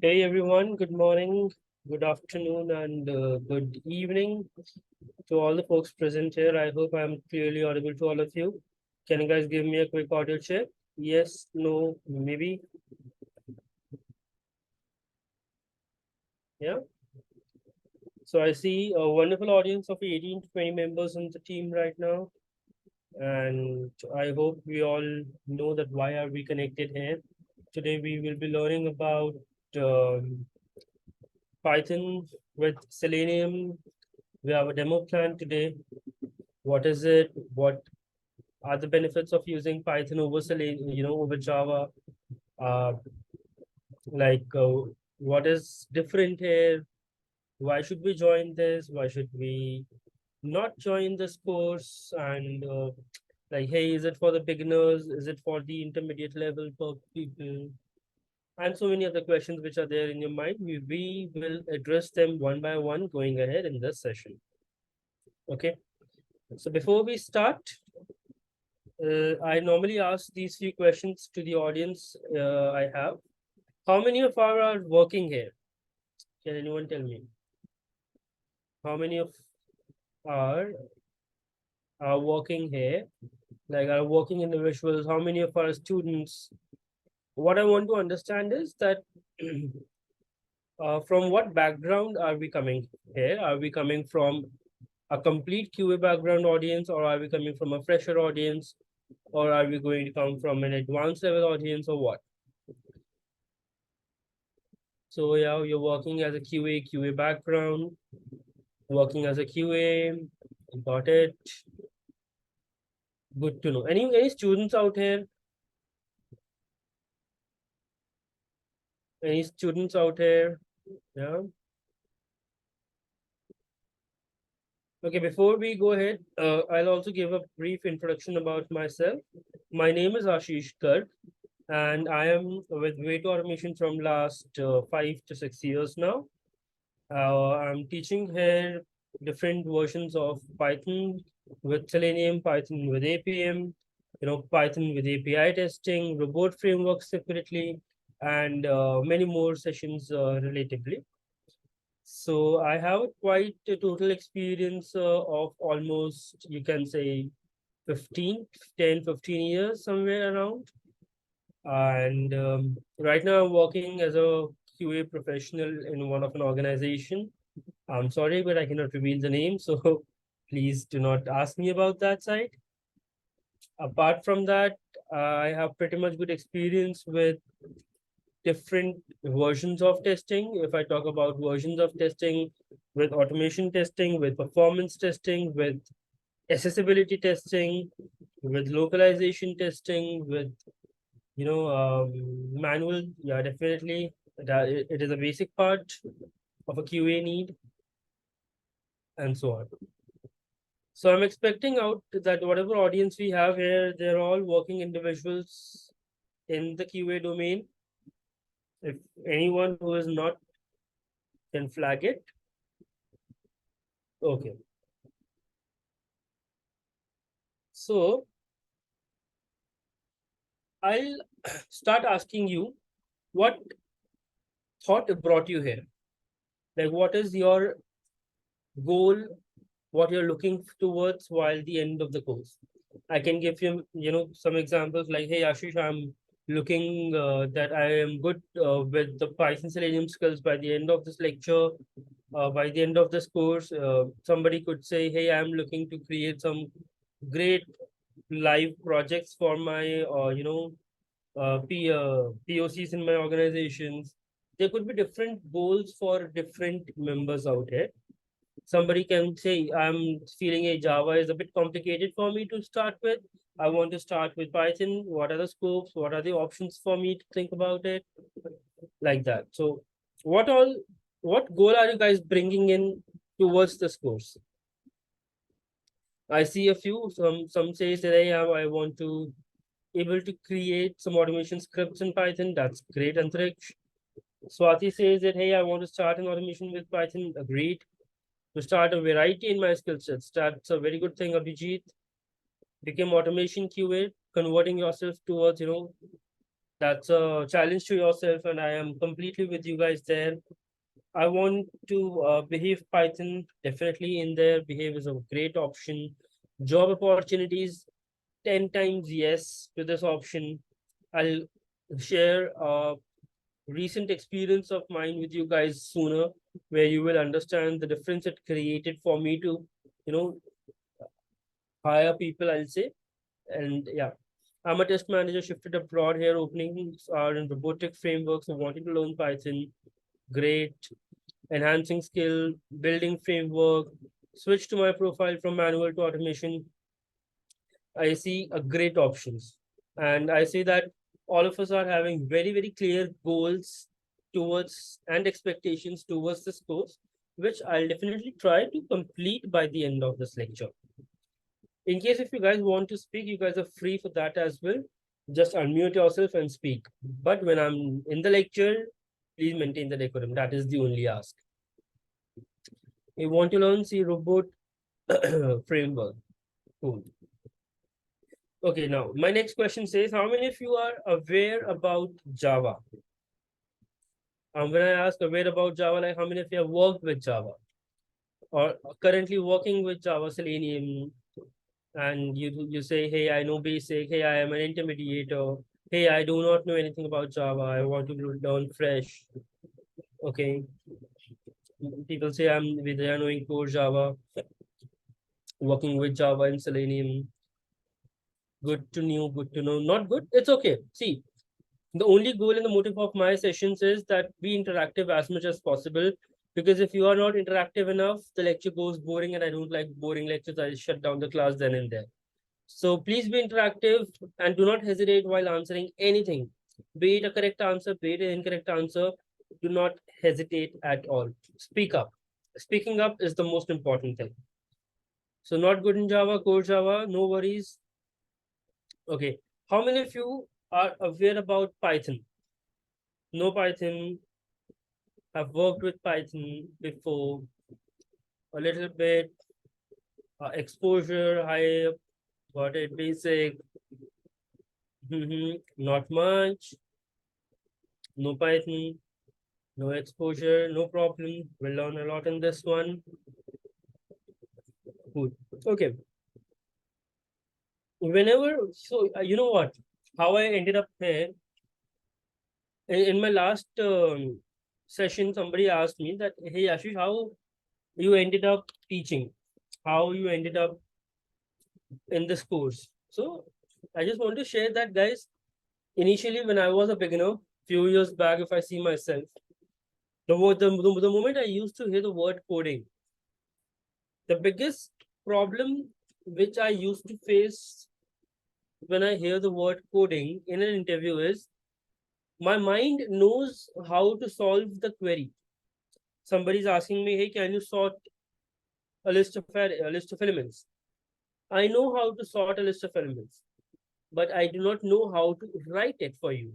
Hey everyone, good morning, good afternoon, and good evening to all the folks present here. I hope I'm clearly audible to all of you. Can you guys give me a quick audio check? Yes, no, maybe. Yeah. So I see a wonderful audience of 18 to 20 members on the team right now. And I hope we all know that why are we connected here. Today we will be learning about um, Python with Selenium. We have a demo plan today. What is it? What are the benefits of using Python over Selenium, over Java? Uh, like, what is different here? Why should we join this? Why should we not join this course? And like, hey, is it for the beginners? Is it for the intermediate level people? And so many other questions which are there in your mind. We will address them one by one going ahead in this session. Okay. So before we start, I normally ask these few questions to the audience I have. How many of our are working here? Can anyone tell me? How many of our are working here? Like are working individuals? How many of our students? What I want to understand is that from what background are we coming here? Are we coming from a complete QA background audience, or are we coming from a fresher audience, or are we going to come from an advanced level audience, or what? So yeah, you're working as a QA background, working as a QA. Got it. Good to know. Any students out here? Any students out here? Yeah. Okay, before we go ahead, I'll also give a brief introduction about myself. My name is Ashish Garg, and I am with Way to Automation from last 5 to 6 years now. I'm teaching here different versions of Python with Selenium, Python with Appium, Python with API testing, robot frameworks separately, and many more sessions relatively. So I have quite a total experience of almost, you can say, 15 years somewhere around. And right now I'm working as a QA professional in one of an organization. I'm sorry, but I cannot reveal the name, so please do not ask me about that site. Apart from that, I have pretty much good experience with different versions of testing. If I talk about versions of testing, with automation testing, with performance testing, with accessibility testing, with localization testing, with manual, yeah, definitely. It is a basic part of a QA need, and so on. So I'm expecting out that whatever audience we have here, they're all working individuals in the QA domain. If anyone who is not can flag it. Okay. So I'll start asking you what thought brought you here? Like what is your goal, what you're looking towards while the end of the course? I can give you, some examples like, hey, Ashish, I'm looking that I am good with the Python Selenium skills by the end of this lecture, by the end of this course. Somebody could say, hey, I'm looking to create some great live projects for my, POCs in my organizations. There could be different goals for different members out here. Somebody can say, I'm feeling a Java is a bit complicated for me to start with. I want to start with Python. What are the scopes? What are the options for me to think about it? Like that. So, what all, what goal are you guys bringing in towards this course? I see a few. Some say today I want to able to create some automation scripts in Python. That's great, Antriksh. Swati says that, hey, I want to start an automation with Python. Agreed. To start a variety in my skill sets. That's a very good thing, Abhijit. Become automation QA, converting yourself towards, That's a challenge to yourself, and I am completely with you guys there. I want to behave Python definitely in there. Behave is a great option. Job opportunities 10 times yes to this option. I'll share a recent experience of mine with you guys sooner, where you will understand the difference it created for me to, you know, hire people, I'll say. And yeah, I'm a test manager, shifted abroad here. Openings are in robotic frameworks. So wanting to learn Python, great. Enhancing skill, building framework, switch to my profile from manual to automation. I see a great options. And I see that all of us are having very, very clear goals towards and expectations towards this course, which I'll definitely try to complete by the end of this lecture. In case if you guys want to speak, you guys are free for that as well. Just unmute yourself and speak. But when I'm in the lecture, please maintain the decorum. That is the only ask. You want to learn C robot framework. Cool. Okay, now my next question says, how many of you are aware about Java? When I ask aware about Java, like how many of you have worked with Java or currently working with Java Selenium, and you say, hey, I know basic, hey, I am an intermediate, hey, I do not know anything about Java, I want to learn fresh. Okay, people say they are knowing core Java, working with Java and Selenium. Good to know, good to know. Not good, it's okay. See, the only goal and the motive of my sessions is that be interactive as much as possible, because if you are not interactive enough, the lecture goes boring, and I don't like boring lectures. I shut down the class then and there. So please be interactive and do not hesitate while answering anything, be it a correct answer, be it an incorrect answer. Do not hesitate at all. Speak up. Speaking up is the most important thing. So not good in Java, core Java, no worries. Okay, how many of you are aware about Python? No Python. I've worked with Python before, a little bit, exposure, high, got it, basic, not much, no Python, no exposure, no problem. We'll learn a lot in this one. Good. Okay. You know what? How I ended up here, in my last session, somebody asked me that, hey, Ashish, how you ended up teaching, how you ended up in this course. So I just want to share that, guys. Initially, when I was a beginner, few years back, if I see myself, the moment I used to hear the word coding, the biggest problem which I used to face when I hear the word coding in an interview is my mind knows how to solve the query. Somebody's asking me, hey, can you sort a list of elements? I know how to sort a list of elements, but I do not know how to write it for you.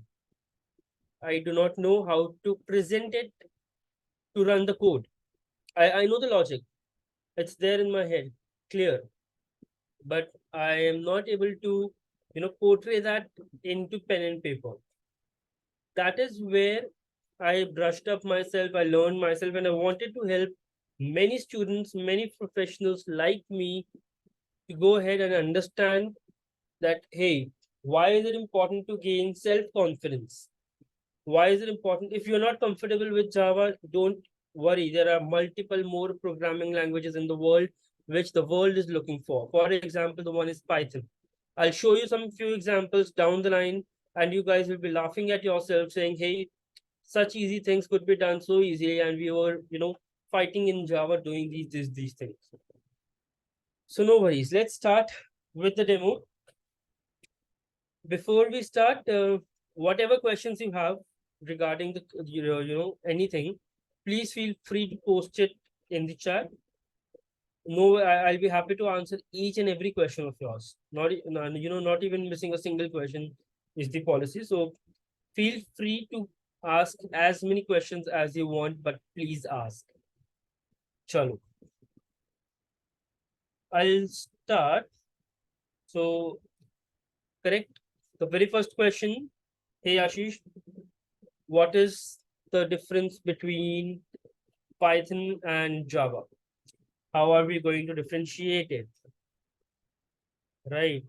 I do not know how to present it to run the code. I know the logic. It's there in my head, clear. But I am not able to, portray that into pen and paper. That is where I brushed up myself, I learned myself, and I wanted to help many students, many professionals like me to go ahead and understand that, hey, why is it important to gain self-confidence? Why is it important? If you're not comfortable with Java, don't worry. There are multiple more programming languages in the world which the world is looking for. For example, the one is Python. I'll show you some few examples down the line, and you guys will be laughing at yourself saying, hey, such easy things could be done so easily, and we were, fighting in Java doing these things. So no worries. Let's start with the demo. Before we start, whatever questions you have regarding the anything, please feel free to post it in the chat. No, I'll be happy to answer each and every question of yours. Not even missing a single question is the policy. So feel free to ask as many questions as you want, but please ask. Chalo. I'll start. So correct. The very first question Hey Ashish, what is the difference between Python and Java? How are we going to differentiate it? Right.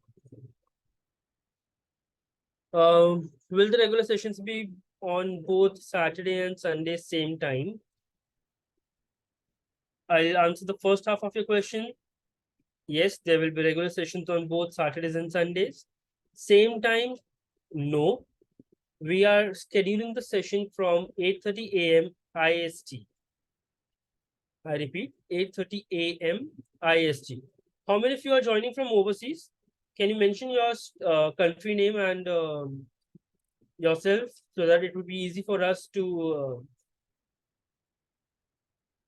Will the regular sessions be on both Saturday and Sunday same time? I'll answer the first half of your question. Yes, there will be regular sessions on both Saturdays and Sundays. Same time? No. We are scheduling the session from 8:30 a.m. IST. I repeat, 8:30 a.m. IST. How many of you are joining from overseas? Can you mention your country name and yourself so that it would be easy for us to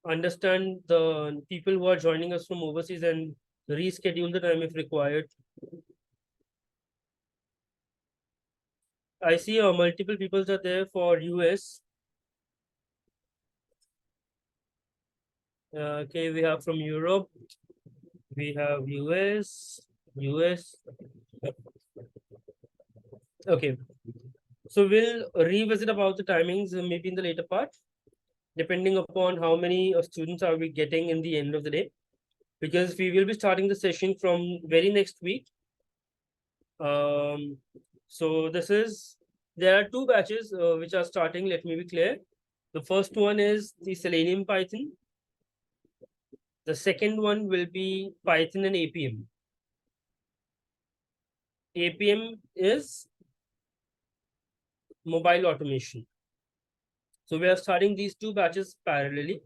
understand the people who are joining us from overseas and reschedule the time if required? I see multiple people are there for US. Okay, we have from Europe, we have US. Okay, so we'll revisit about the timings maybe in the later part, depending upon how many students are we getting in the end of the day, because we will be starting the session from very next week. Um, so there are two batches which are starting. Let me be clear. The first one is the Selenium Python. The second one will be Python and Appium. Appium is mobile automation. So we are starting these two batches parallelly,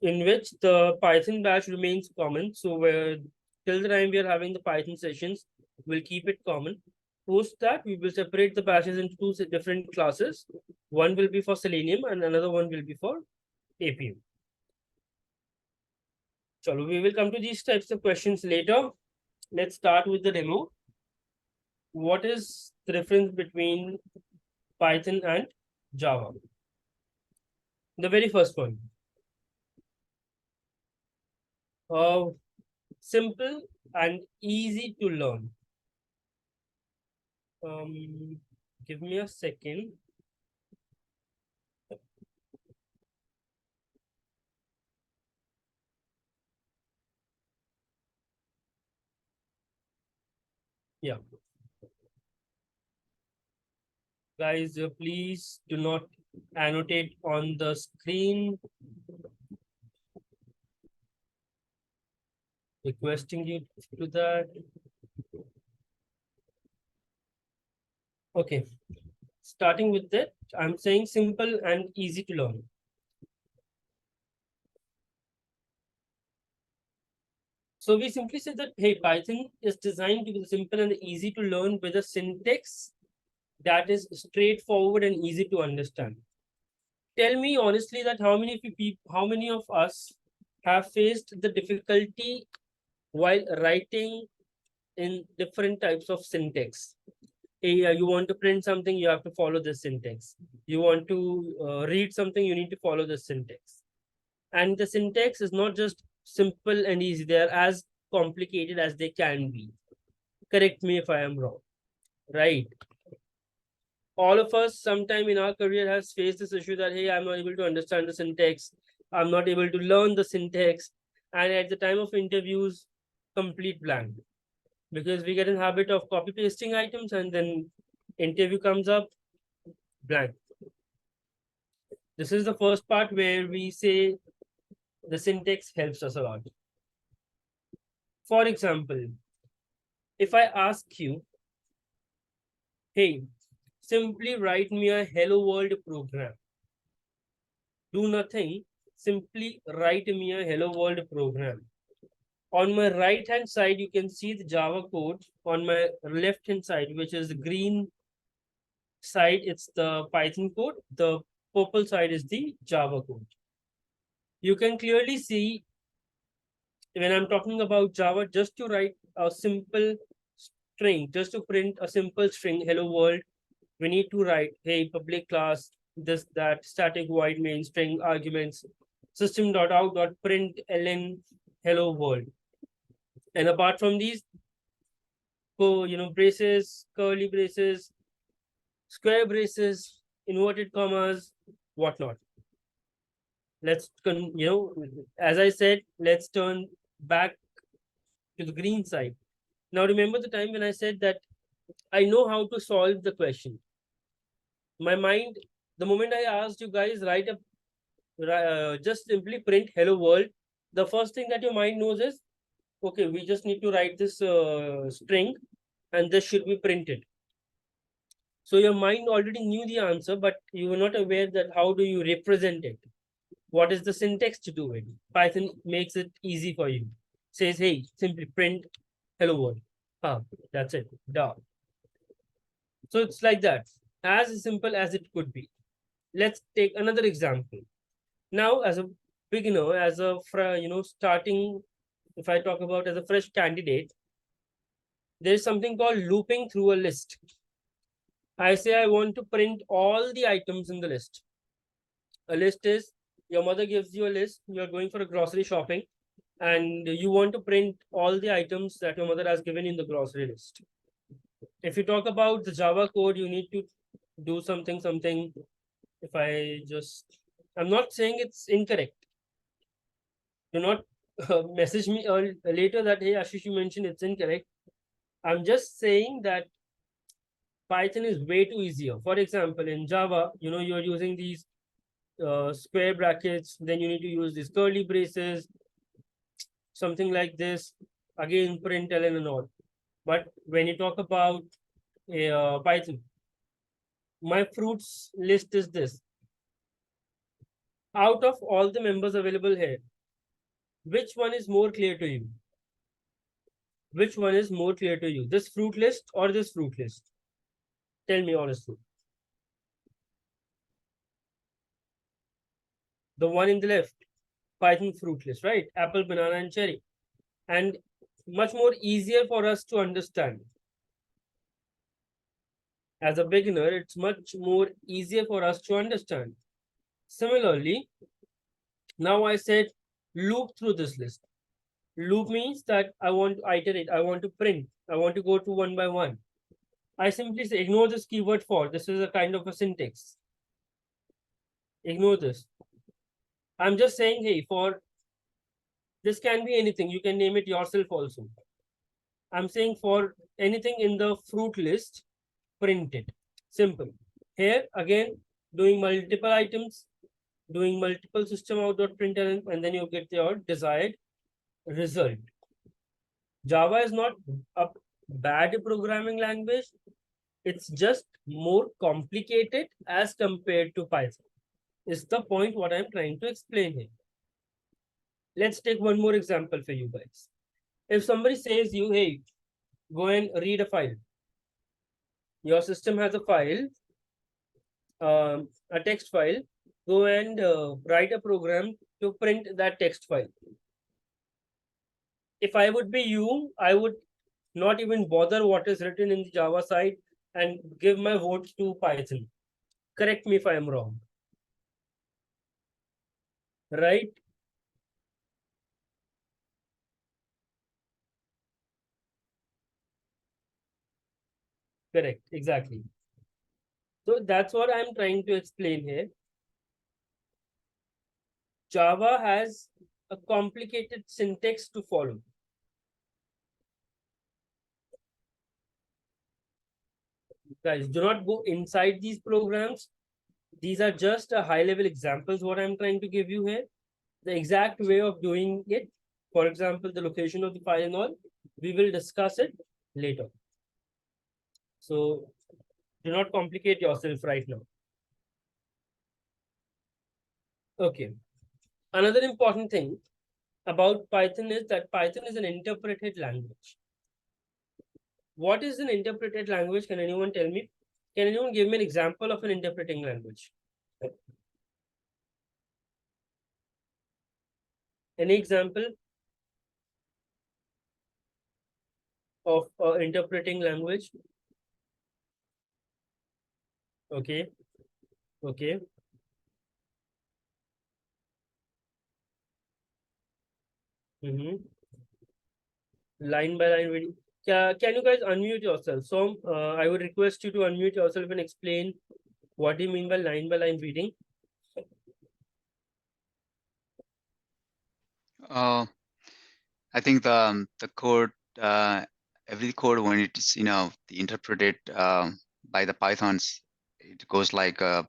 in which the Python batch remains common. So we're till the time we are having the Python sessions, we'll keep it common. Post that, we will separate the batches into two different classes. One will be for Selenium and another one will be for Appium. So we will come to these types of questions later. Let's start with the demo. What is the difference between Python and Java? The very first one. Uh, Simple and easy to learn. Um, Give me a second. Yeah, guys, please do not annotate on the screen. Requesting you to that. Okay, starting with that, I'm saying simple and easy to learn. So we simply say that, hey, Python is designed to be simple and easy to learn with a syntax that is straightforward and easy to understand. Tell me honestly that how many of us have faced the difficulty while writing in different types of syntax? Hey, you want to print something, you have to follow this syntax. You want to read something, you need to follow this syntax. And the syntax is not just simple and easy, they are as complicated as they can be. Correct me if I am wrong, right? All of us sometime in our career has faced this issue that, hey, I'm not able to understand the syntax, I'm not able to learn the syntax, and at the time of interviews, complete blank, because we get in habit of copy pasting items and then interview comes up blank. This is the first part where we say the syntax helps us a lot. For example, if I ask you, hey, simply write me a hello world program. Do nothing, simply write me a hello world program. On my right hand side, you can see the Java code. On my left hand side, which is the green side, it's the Python code. The purple side is the Java code. You can clearly see when I'm talking about Java, just to write a simple string, just to print a simple string, hello world, we need to write, hey, public class, this, that, static void main string arguments, system.out.println, hello world. And apart from these, braces, curly braces, square braces, inverted commas, whatnot. As I said, let's turn back to the green side. Now, remember the time when I said that I know how to solve the question. My mind, the moment I asked you guys, just simply print hello world, the first thing that your mind knows is, okay, we just need to write this string and this should be printed. So your mind already knew the answer, but you were not aware that how do you represent it? What is the syntax to do it? Python makes it easy for you. Says, hey, simply print hello world. Ah, that's it. Duh. So it's like that, as simple as it could be. Let's take another example. Now, as a beginner, as a starting, if I talk about as a fresh candidate, there is something called looping through a list. I say I want to print all the items in the list. A list is your mother gives you a list, you're going for a grocery shopping, and you want to print all the items that your mother has given in the grocery list. If you talk about the Java code, you need to do something. If I just, I'm not saying it's incorrect. Do not message me later that, hey, Ashish, you mentioned it's incorrect. I'm just saying that Python is way too easier. For example, in Java, you're using these square brackets, then you need to use these curly braces, something like this, again, println and all. But when you talk about Python, my fruits list is this. Out of all the members available here, which one is more clear to you? Which one is more clear to you? This fruit list or this fruit list? Tell me honestly. The one in the left, Python fruit list, right? Apple, banana, and cherry. And much more easier for us to understand. As a beginner, it's much more easier for us to understand. Similarly, now I said loop through this list. Loop means that I want to iterate, I want to print, I want to go to one by one. I simply say ignore this keyword for. This is a kind of a syntax. Ignore this. I'm just saying, hey, for this can be anything. You can name it yourself also. I'm saying for anything in the fruit list, print it. Simple. Here again, doing multiple items, doing multiple system out.println, and then you get your desired result. Java is not a bad programming language. It's just more complicated as compared to Python. Is the point what I'm trying to explain here. Let's take one more example for you guys. If somebody says you, hey, go and read a file. Your system has a file, a text file. Go and write a program to print that text file. If I would be you, I would not even bother what is written in the Java side and give my vote to Python. Correct me if I am wrong. Right? Correct. Exactly. So that's what I'm trying to explain here. Java has a complicated syntax to follow. Guys, do not go inside these programs. These are just a high level examples what I'm trying to give you here. The exact way of doing it, for example, the location of the file and all, we will discuss it later. So do not complicate yourself right now. Okay. Another important thing about Python is that Python is an interpreted language. What is an interpreted language? Can anyone tell me? Can anyone give me an example of an interpreting language? Any example of interpreting language? Okay. Okay. Mm-hmm. Line by line video. Can you guys unmute yourself? So I would request you to unmute yourself and explain what do you mean by line reading. I think the code, every code when it's interpreted by the Pythons, it goes like the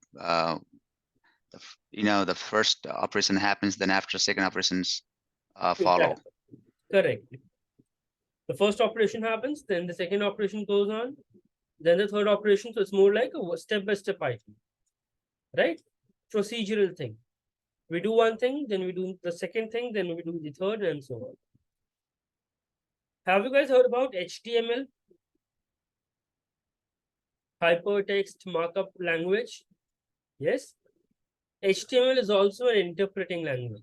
first operation happens, then after second operations follow. Exactly. Correct. The first operation happens, then the second operation goes on, then the third operation. So it's more like a step-by-step item, right? Procedural thing. We do one thing, then we do the second thing, then we do the third, and so on. Have you guys heard about HTML? Hypertext Markup Language? Yes. HTML is also an interpreting language.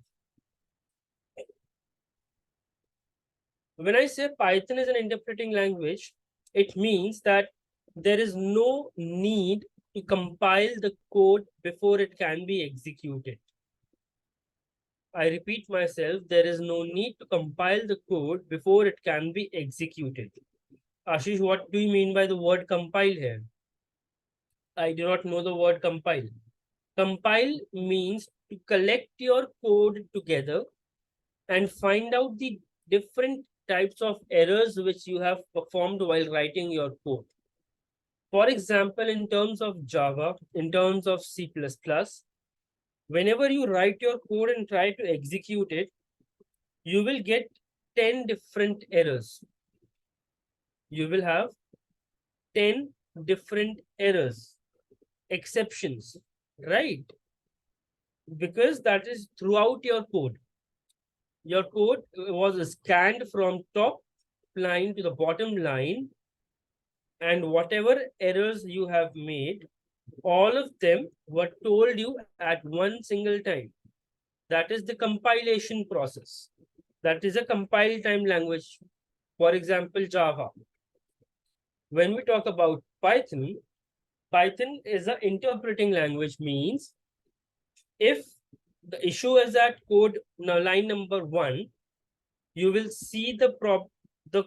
When I say Python is an interpreting language, it means that there is no need to compile the code before it can be executed. I repeat myself, there is no need to compile the code before it can be executed. Ashish, what do you mean by the word compile here? I do not know the word compile. Compile means to collect your code together and find out the different types of errors which you have performed while writing your code. For example, in terms of Java, in terms of C++, whenever you write your code and try to execute it, you will get 10 different errors. You will have 10 different errors, exceptions, right? Because that is throughout your code. Your code was scanned from top line to the bottom line, and whatever errors you have made, all of them were told you at one single time. That is the compilation process. That is a compile time language. For example, Java. When we talk about Python, Python is an interpreting language, means if the issue is at code line number 1, you will see the code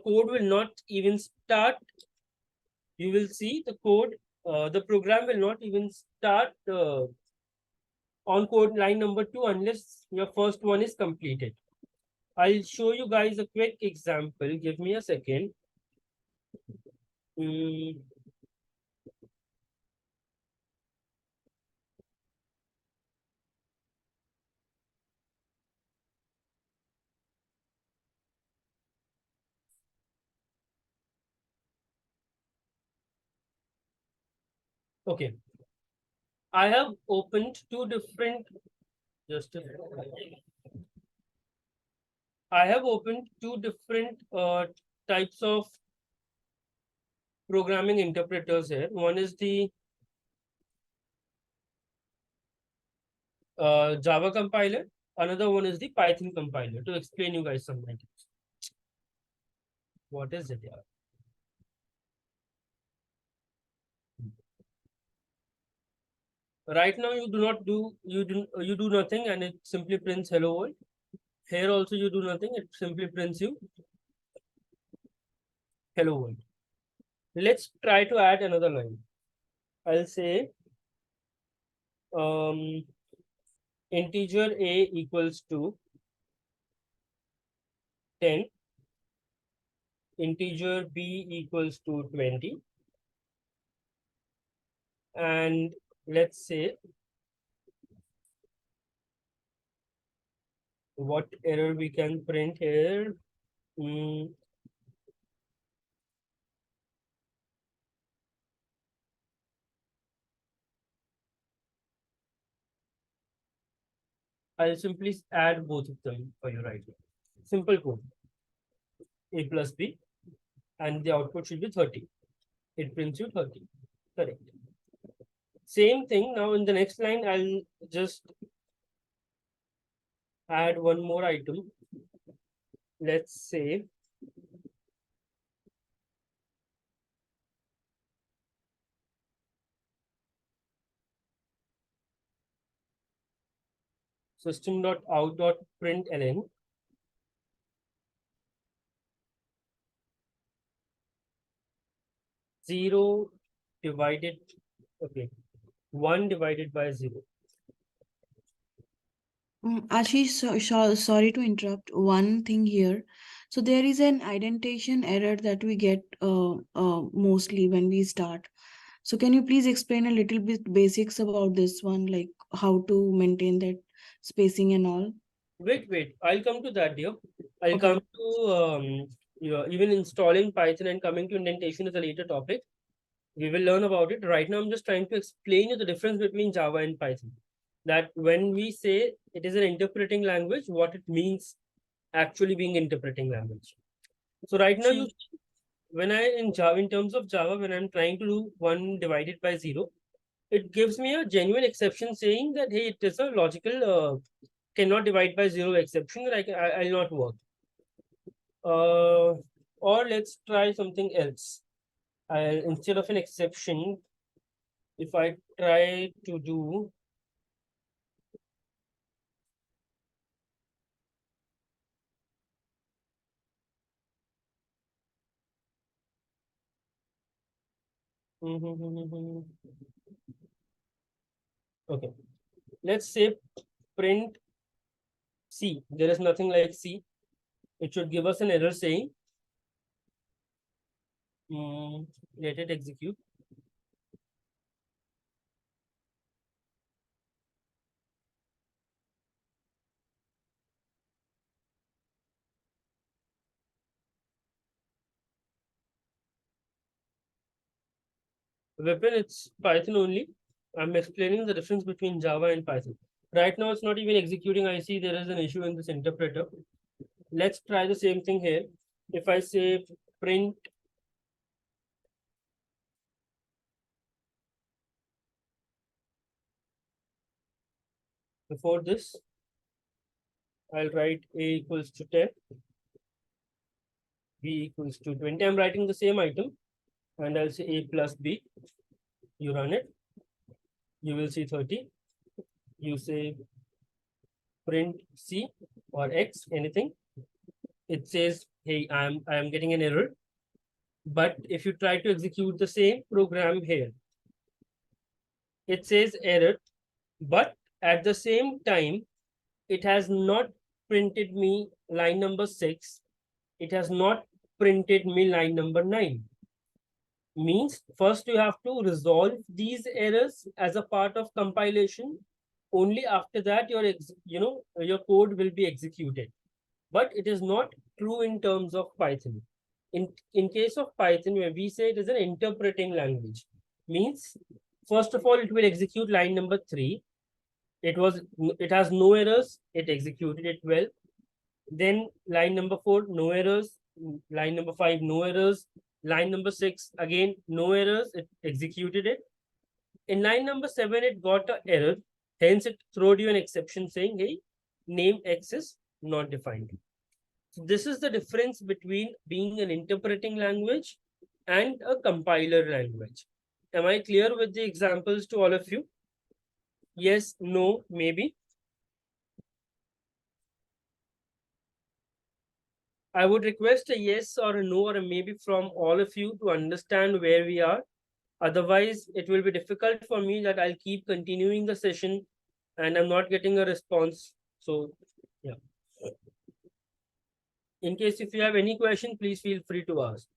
will not even start. You will see the code, the program will not even start on code line number 2 unless your first one is completed. I'll show you guys a quick example. Give me a second. Mm, okay. I have opened two different, just a, I have opened two different types of programming interpreters here. One is the Java compiler. Another one is the Python compiler. To explain you guys something. What is it? Yeah. Right now you do nothing and it simply prints hello world. Here also you do nothing, it simply prints you hello world. Let's try to add another line. I'll say integer a equals to 10, integer b equals to 20, and let's say what error we can print here. I'll simply add both of them for you right now. Simple code, a plus b, and the output should be 30. It prints you 30. Correct. Same thing. Now in the next line, I'll just add one more item. Let's say system.out.println 0 divided, okay, 1 divided by 0. Ashish, sorry to interrupt. One thing here. So there is an indentation error that we get mostly when we start. So can you please explain a little bit basics about this one, like how to maintain that spacing and all? Wait, I'll come to that, dear. I'll Okay. come to even installing Python and coming to indentation is a later topic. We will learn about it. Right now, I'm just trying to explain you the difference between Java and Python. That when we say it is an interpreting language, what it means actually being interpreting language. So right now, Sure. you when I in Java, in terms of Java, when I'm trying to do 1 divided by 0, it gives me a genuine exception saying that hey, it is a logical cannot divide by 0 exception that I'll not work. Or let's try something else. Instead of an exception, if I try to do okay, let's say print C. There is nothing like C. It should give us an error saying let it execute. Weapon, it's Python only. I'm explaining the difference between Java and Python. Right now, it's not even executing. I see there is an issue in this interpreter. Let's try the same thing here. If I say print before this, I'll write A equals to 10, B equals to 20. I'm writing the same item and I'll say A plus B. You run it, you will see 30. You say print C or X, anything. It says, hey, I'm getting an error. But if you try to execute the same program here, it says error, but at the same time, it has not printed me line number 6. It has not printed me line number 9. Means first you have to resolve these errors as a part of compilation. Only after that your code will be executed. But it is not true in terms of Python. In case of Python, where we say it is an interpreting language, means first of all it will execute line number 3. It has no errors. It executed it well. Then line number 4, no errors. Line number 5, no errors. Line number 6, again, no errors. It executed it. In line number 7, it got an error. Hence, it threw you an exception saying, hey, name X is not defined. So this is the difference between being an interpreting language and a compiler language. Am I clear with the examples to all of you? Yes, no, maybe. I would request a yes or a no or a maybe from all of you to understand where we are. Otherwise, it will be difficult for me that I'll keep continuing the session and I'm not getting a response. So, yeah. In case if you have any question, please feel free to ask.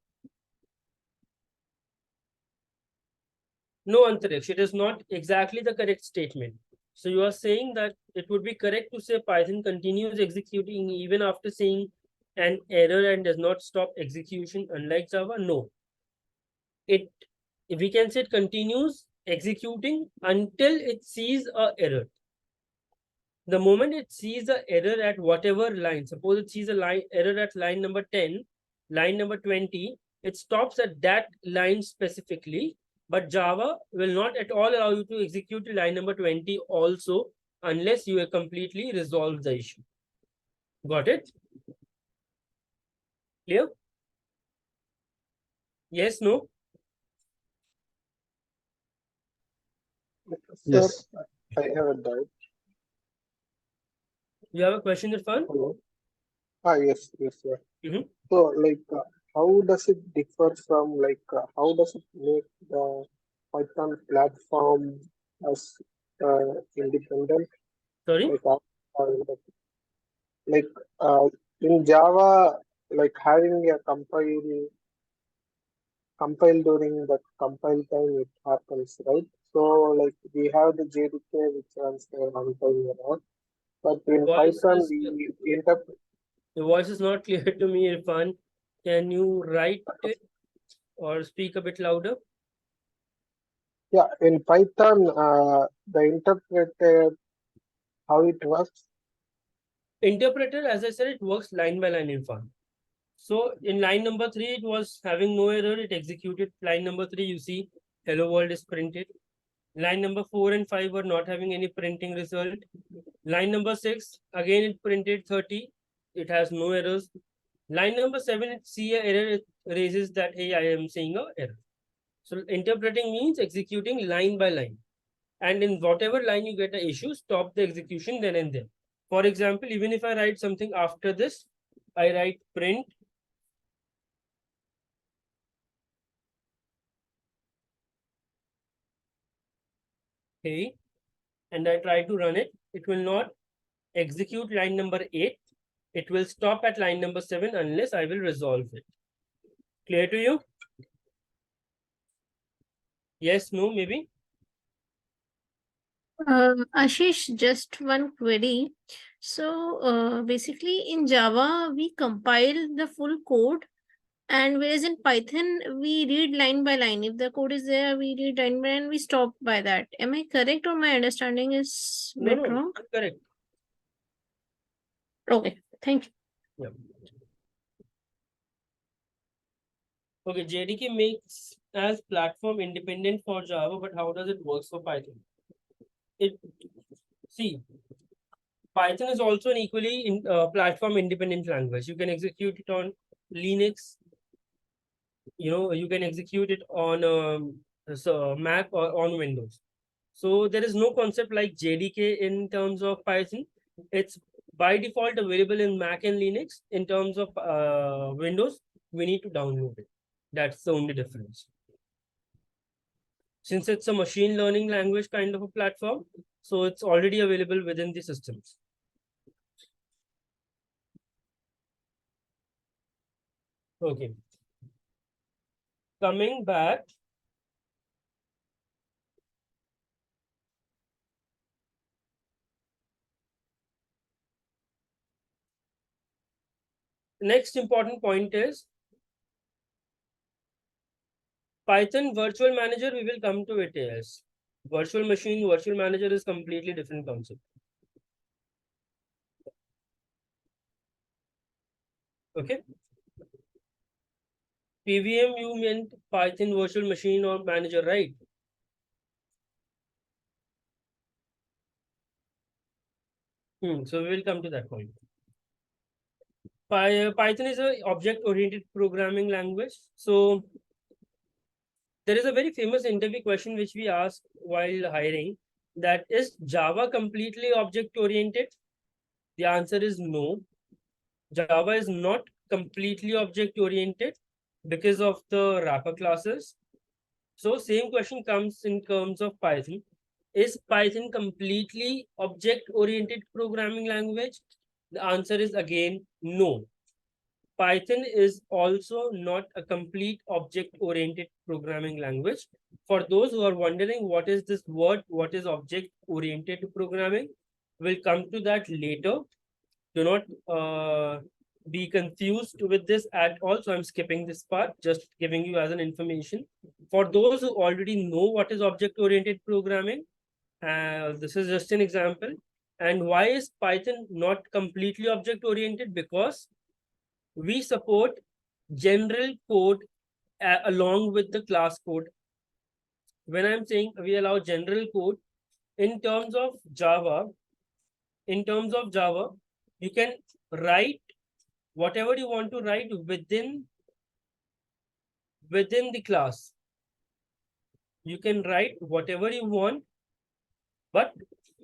No, Antariksh, it is not exactly the correct statement. So you are saying that it would be correct to say Python continues executing even after seeing an error and does not stop execution, unlike Java? No. It we can say it continues executing until it sees a error. The moment it sees a error at whatever line, suppose it sees a line error at line number 10, line number 20, it stops at that line specifically. But Java will not at all allow you to execute line number 20 also unless you have completely resolved the issue. Got it? Clear? Yes, no? Sir, Yes. I have a doubt. You have a question, Irfan? Hello. Ah, yes, yes, sir. Mhm. So, how does it differ from how does it make the Python platform as independent? Sorry? Like, uh, like in Java, like having a compile during the compile time it happens, right? So like we have the JDK which runs the runtime and all, but Your in voice Python is we interpret. your voice is not clear to me, Irfan. Can you write it or speak a bit louder? Yeah, in Python, the interpreter, how it works. Interpreter, as I said, it works line by line, Irfan. So in line number 3, it was having no error. It executed line number 3. You see, hello world is printed. Line number 4 and 5 were not having any printing result. Line number 6, again it printed 30. It has no errors. Line number 7, it see a error, it raises that, hey, I am seeing a error. So interpreting means executing line by line. And in whatever line you get an issue, stop the execution then and there. For example, even if I write something after this, I write print hey, and I try to run it, it will not execute line number 8. It will stop at line number 7 unless I will resolve it. Clear to you? Yes, no, maybe? Ashish, just one query. So basically in Java, we compile the full code, and whereas in Python, we read line by line. If the code is there, we read line by line, we stop by that. Am I correct or my understanding is a No, bit no, wrong? correct. Okay, thank you. Yeah. Okay, JDK makes as platform independent for Java, but how does it work for Python? It see, Python is also an equally platform independent language. You can execute it on Linux. You can execute it on Mac or on Windows. So there is no concept like JDK in terms of Python. It's by default available in Mac and Linux. In terms of Windows, we need to download it. That's the only difference. Since it's a machine learning language kind of a platform, so it's already available within the systems. Okay. Coming back, next important point is Python virtual manager. We will come to it as virtual machine, virtual manager is completely different concept. Okay. PVM, you meant Python virtual machine or manager, right? So we will come to that point. Python is an object-oriented programming language. So there is a very famous interview question which we ask while hiring, that is Java completely object-oriented? The answer is no. Java is not completely object-oriented because of the wrapper classes. So same question comes in terms of Python. Is Python completely object-oriented programming language? The answer is again no. Python is also not a complete object-oriented programming language. For those who are wondering what is this word, what is object-oriented programming, we'll come to that later. Do not be confused with this at all. So I'm skipping this part, just giving you as an information. For those who already know what is object-oriented programming, this is just an example. And why is Python not completely object-oriented? Because we support general code along with the class code. When I'm saying we allow general code in terms of Java, you can write whatever you want to write within the class. You can write whatever you want, but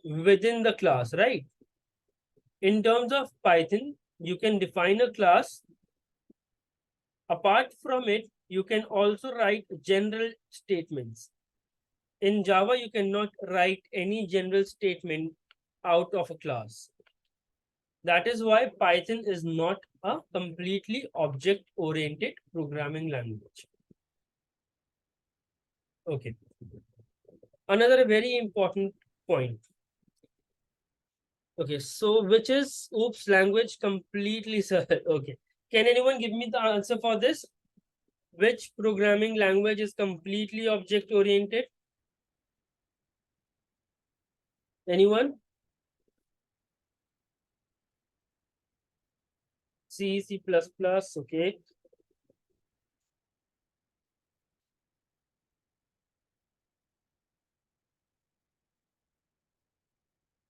within the class, right? In terms of Python, you can define a class Apart from it, you can also write general statements. In Java, you cannot write any general statement out of a class. That is why Python is not a completely object-oriented programming language. Okay. Another very important point. Okay, so which is oops language completely, sir? Okay. Can anyone give me the answer for this? Which programming language is completely object-oriented? Anyone? C, C++, okay.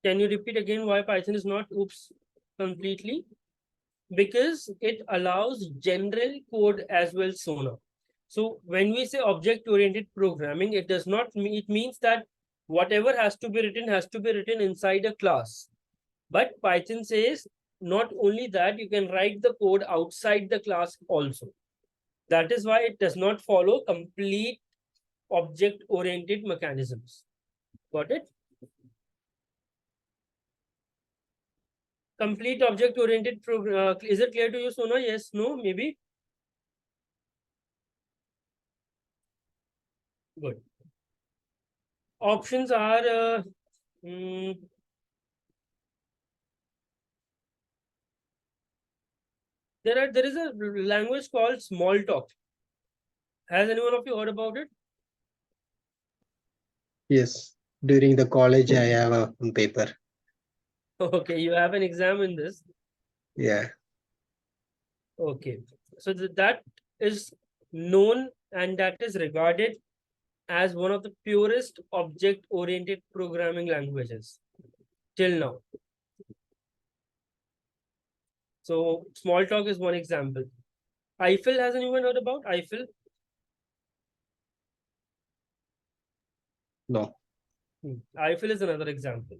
Can you repeat again why Python is not oops completely? Because it allows general code as well sooner. So when we say object-oriented programming, it does not mean, it means that whatever has to be written inside a class. But Python says not only that, you can write the code outside the class also. That is why it does not follow complete object-oriented mechanisms. Got it? Complete object-oriented program. Is it clear to you, Sona? Yes, no, maybe? Good. Options are there is a language called Smalltalk. Has anyone of you heard about it? Yes, during the college, I have a paper. Okay, you have an exam in this. Yeah, Okay, so that is known and that is regarded as one of the purest object-oriented programming languages till now. So Smalltalk is one example. Eiffel, has anyone heard about Eiffel? no. Eiffel is another example.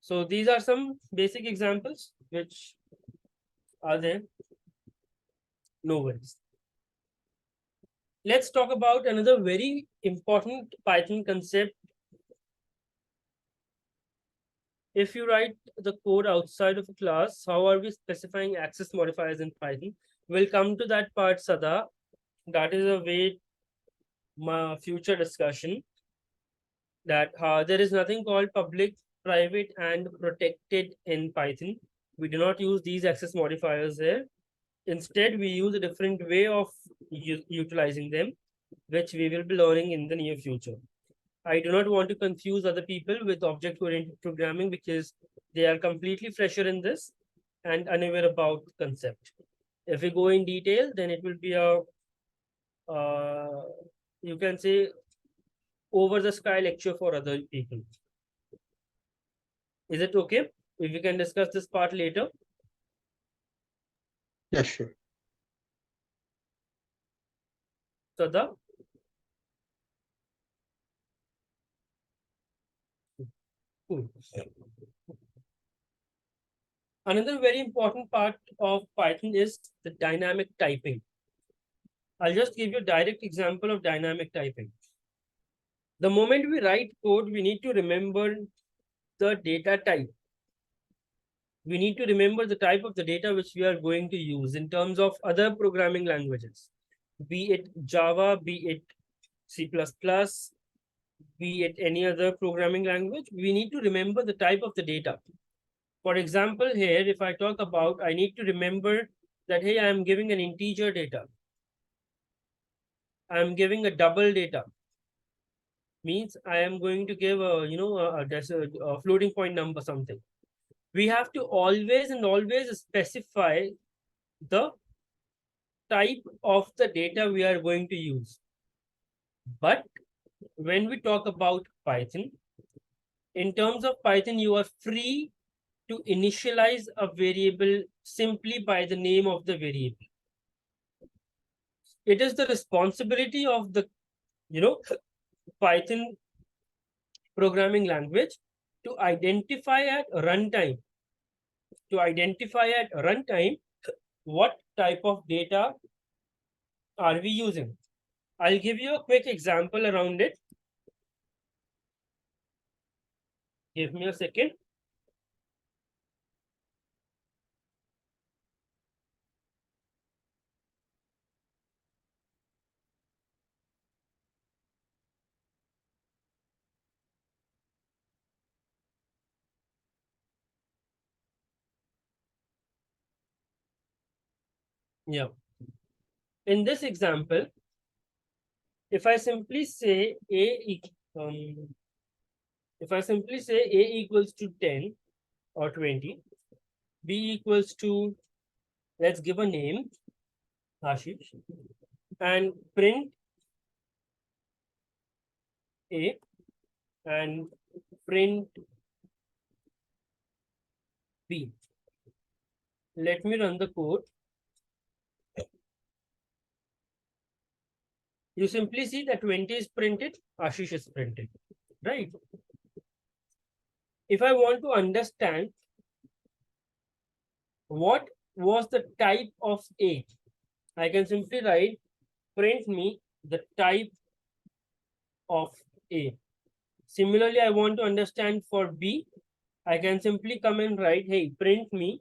So these are some basic examples which are there. No worries. Let's talk about another very important Python concept. If you write the code outside of a class, how are we specifying access modifiers in Python? We'll come to that part, Sada. That is a way my future discussion. That there is nothing called public, private, and protected in Python. We do not use these access modifiers there. Instead, we use a different way of utilizing them, which we will be learning in the near future. I do not want to confuse other people with object-oriented programming because they are completely fresher in this and unaware about the concept. If we go in detail, then it will be a, you can say, over the sky lecture for other people. Is it okay if we can discuss this part later? Yeah, sure. Sada? Cool. Another very important part of Python is the dynamic typing. I'll just give you a direct example of dynamic typing. The moment we write code, we need to remember the data type. We need to remember the type of the data which we are going to use in terms of other programming languages, be it Java, be it C++, be it any other programming language. We need to remember the type of the data. For example, here, if I talk about, I need to remember that, hey, I am giving an integer data. I am giving a double data. Means I am going to give a, a floating point number, something. We have to always specify the type of the data we are going to use. But when we talk about Python, in terms of Python, you are free to initialize a variable simply by the name of the variable. It is the responsibility of the, Python programming language to identify at runtime, what type of data are we using? I'll give you a quick example around it. Give me a second. Yeah. In this example, if I simply say if I simply say A equals to 10 or 20, B equals to, let's give a name, Ashish, and print A and print B. Let me run the code. You simply see that 20 is printed, Ashish is printed, right? If I want to understand what was the type of A, I can simply write print me the type of A. Similarly, I want to understand for B, I can simply come and write, hey, print me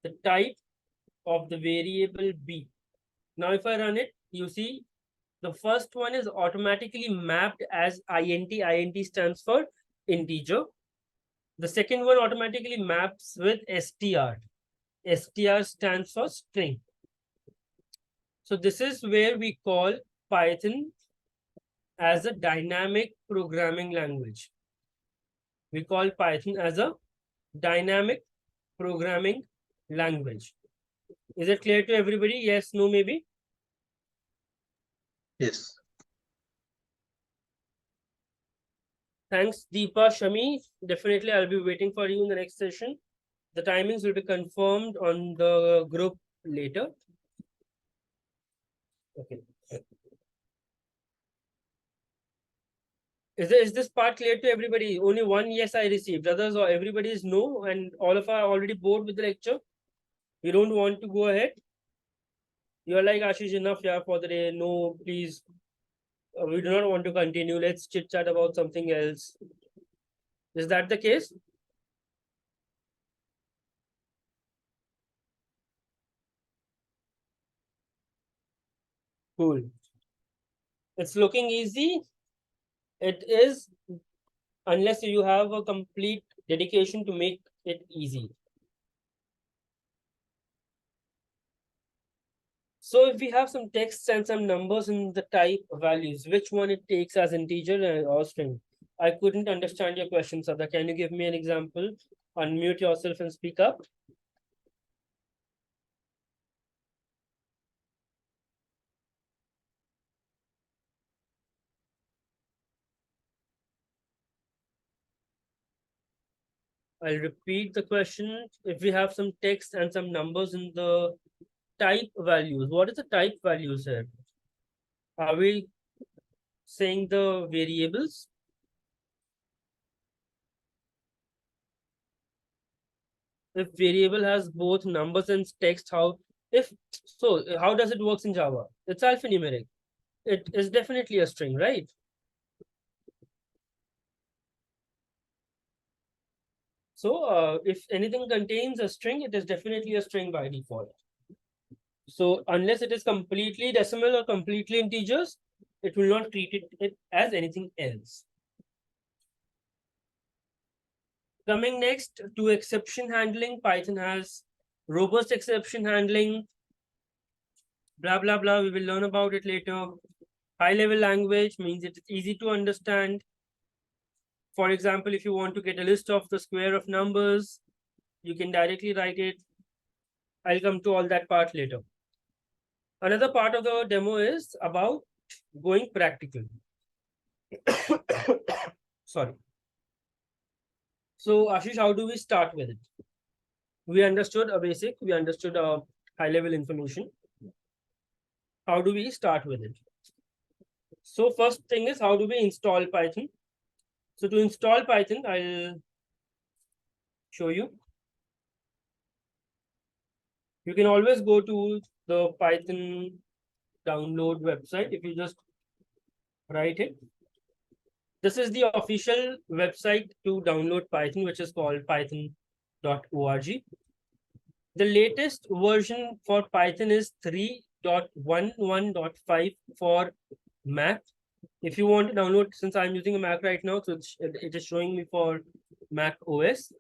the type of the variable B. Now, if I run it, you see the first one is automatically mapped as int. Int stands for integer. The second one automatically maps with str. Str stands for string. So this is where we call Python as a dynamic programming language. We call Python as a dynamic programming language. Is it clear to everybody? Yes, no, maybe? Yes. Thanks, Deepa, Shami. Definitely, I'll be waiting for you in the next session. The timings will be confirmed on the group later. Okay. Is this part clear to everybody? Only one yes I received. Others or everybody is no, and all of us are already bored with the lecture. You don't want to go ahead. You're like, Ashish, enough, yeah, for the day. No, please. We do not want to continue. Let's chit chat about something else. Is that the case? Cool. It's looking easy. It is, unless you have a complete dedication to make it easy. So if we have some text and some numbers in the type values, which one it takes as integer or string? I couldn't understand your question, Sada. Can you give me an example? Unmute yourself and speak up. I'll repeat the question. If we have some text and some numbers in the type values, what is the type values here? Are we saying the variables? If variable has both numbers and text, how does it works in Java? It's alphanumeric. It is definitely a string, right? So if anything contains a string, it is definitely a string by default. So unless it is completely decimal or completely integers, it will not treat it as anything else. Coming next to exception handling, Python has robust exception handling, blah, blah, blah. We will learn about it later. High level language means it is easy to understand. For example, if you want to get a list of the square of numbers, you can directly write it. I'll come to all that part later. Another part of the demo is about going practical. Sorry. So, Ashish, how do we start with it? We understood a basic, we understood a high level information. How do we start with it? So, first thing is, how do we install Python? So, to install Python, I'll show you. You can always go to the Python download website. If you just write it, this is the official website to download Python, which is called python.org. The latest version for Python is 3.11.5 for Mac. If you want to download, since I'm using a Mac right now, so it is showing me for Mac OS.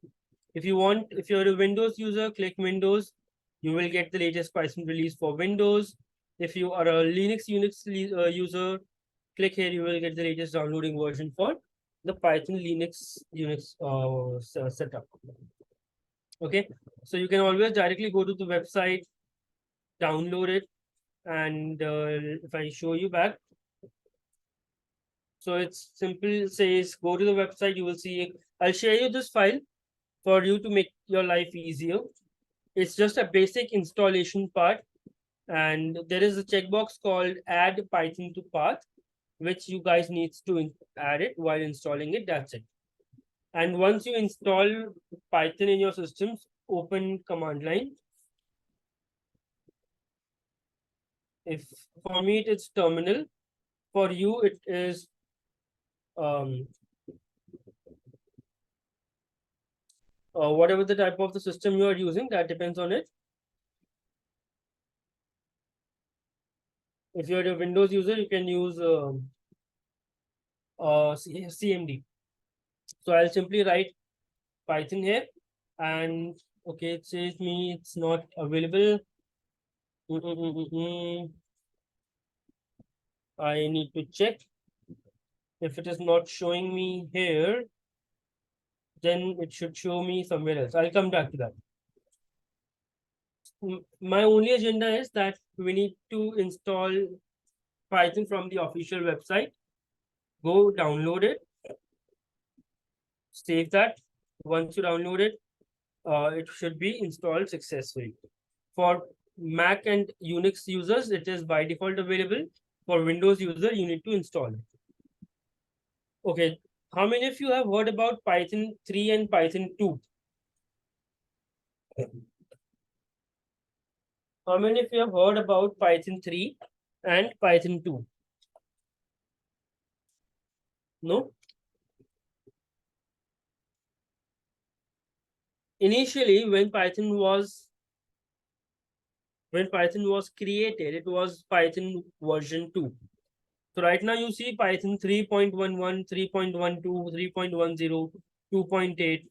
If you're a Windows user, click Windows. You will get the latest Python release for Windows. If you are a Linux user, click here. You will get the latest downloading version for the Python Linux setup. Okay, so you can always directly go to the website, download it, and if I show you back, so it's simple. Says go to the website. You will see. I'll share you this file for you to make your life easier. It's just a basic installation part, and there is a checkbox called Add Python to Path, which you guys needs to add it while installing it. That's it. And once you install Python in your systems, open command line. If for me it is terminal, for you it is whatever the type of the system you are using, that depends on it. If you're a Windows user, you can use CMD. So I'll simply write Python here, and okay, it says me it's not available. I need to check. If it is not showing me here, then it should show me somewhere else. I'll come back to that. My only agenda is that we need to install Python from the official website. Go download it, save that. Once you download it, it should be installed successfully. For Mac and Unix users, it is by default available. For Windows user, you need to install it. Okay, how many of you have heard about Python 3 and Python 2? How many of you have heard about Python 3 and Python 2? No? Initially, when Python was created, it was Python version 2. So right now you see Python 3.11, 3.12, 3.10, 2.8.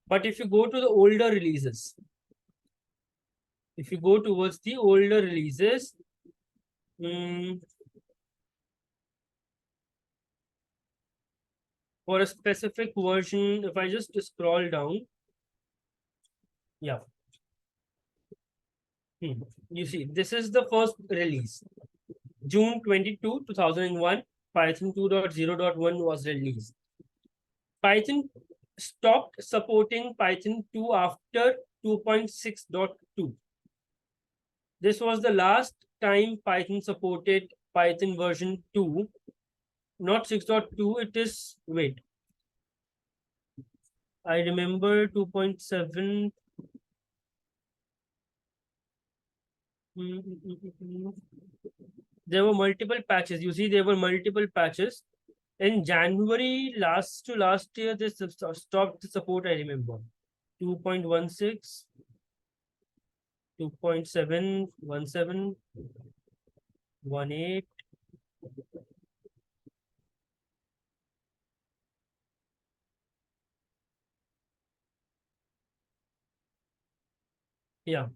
But if you go to the older releases, if you go towards the older releases, for a specific version, if I just scroll down, yeah. You see, this is the first release. June 22, 2001, Python 2.0.1 was released. Python stopped supporting Python 2 after 2.6.2. This was the last time Python supported Python version 2, not 6.2. It is, wait, I remember 2.7. There were multiple patches. You see, there were multiple patches. In January last year, they stopped the support, I remember. 2.16, 2.7, 17, 18. Yeah,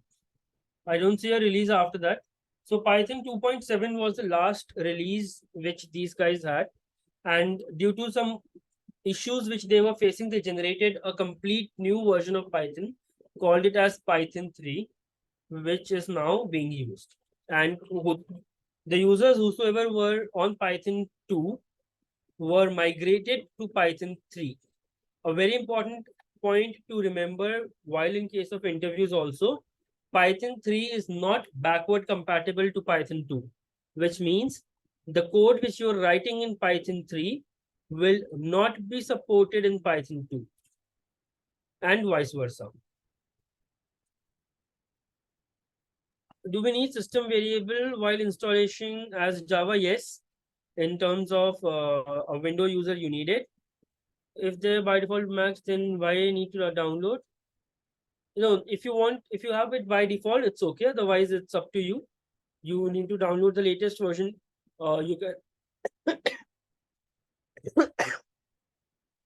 I don't see a release after that. So Python 2.7 was the last release which these guys had. And due to some issues which they were facing, they generated a complete new version of Python, called it as Python 3, which is now being used. And the users whosoever were on Python 2 were migrated to Python 3. A very important point to remember while in case of interviews also, Python 3 is not backward compatible to Python 2, which means the code which you're writing in Python 3 will not be supported in Python 2 and vice versa. Do we need system variable while installation as Java? Yes. In terms of a window user, you need it. If they're by default Macs, then why need to download? If you have it by default, it's okay. Otherwise, it's up to you. You need to download the latest version. You can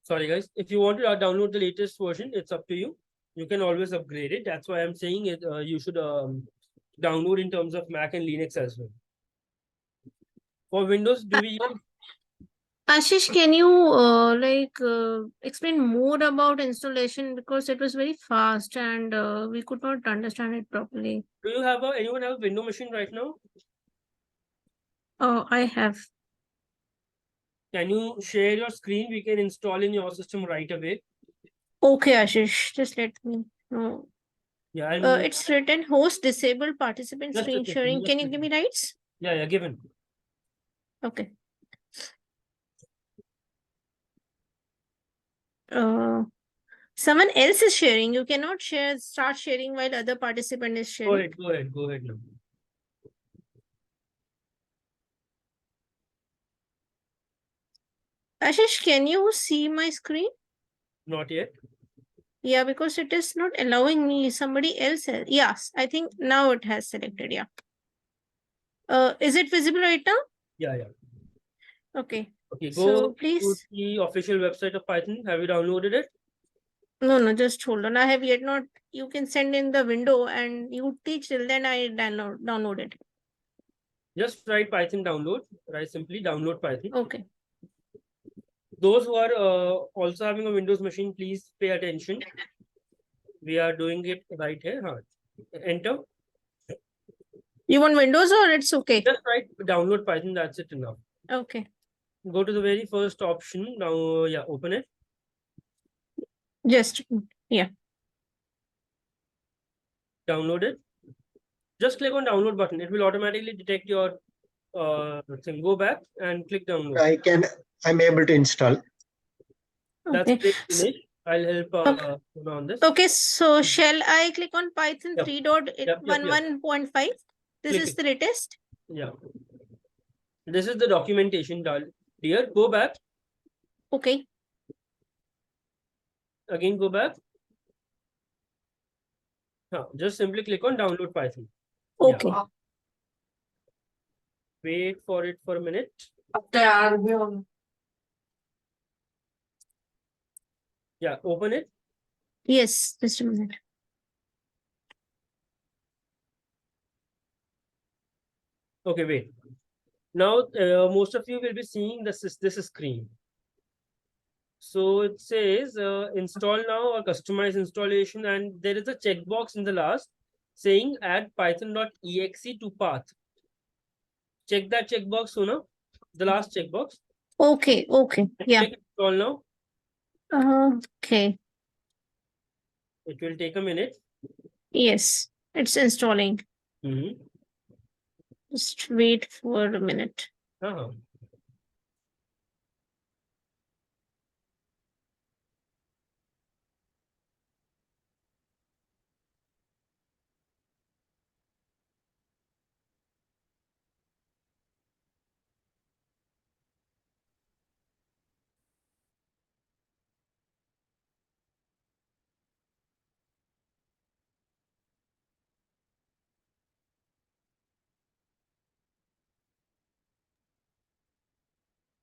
sorry guys, if you want to download the latest version, it's up to you. You can always upgrade it. That's why I'm saying it. You should download in terms of Mac and Linux as well. For Windows, do we use? Ashish, can you explain more about installation, because it was very fast and we could not understand it properly. Do you have anyone have a window machine right now? Oh, I have. Can you share your screen? We can install in your system right away. Okay, Ashish, just let me know. Yeah, I'll It's written host disabled participant Just a screen second, sharing. just Can a you give me second. rights? yeah, given. Okay. Someone else is sharing. You cannot start sharing while other participant is Go sharing. ahead, go ahead now. Ashish, can you see my screen? Not yet. Yeah, because it is not allowing me. Somebody else has. Yes, I think now it has selected. Yeah. Is it visible right now? Yeah. Okay. Okay, So go to please. the official website of Python. Have you downloaded it? No, just hold on. I have yet not. You can send in the window and you teach till then I download it. Just write Python download. Write simply download Python. Okay. Those who are also having a Windows machine, please pay attention. We are doing it right here. Enter. You want Windows or it's okay? Just write download Python. That's it enough. Okay. Go to the very first option. Now, yeah, open it. Just, yeah. Download it. Just click on download button. It will automatically detect your thing. Go back and click download. I'm able to install. That's Okay. great, Dinesh. I'll help on this. Okay, so shall I click on Python Yep. 3.11.5? This Click is it. the latest. Yeah. This is the documentation, dear. Go back. Okay. Again, go back. Just simply click on download Python. Okay. Yeah. Wait for it for a minute. Yeah, open it. Yes, just a minute. Okay, wait. Now, most of you will be seeing this screen. So it says install now or customize installation, and there is a checkbox in the last saying add python.exe to path. Check that checkbox, Sona. The last checkbox. Okay, yeah. Click install now. Okay. It will take a minute. Yes, it's installing. Mm-hmm. Just wait for a minute.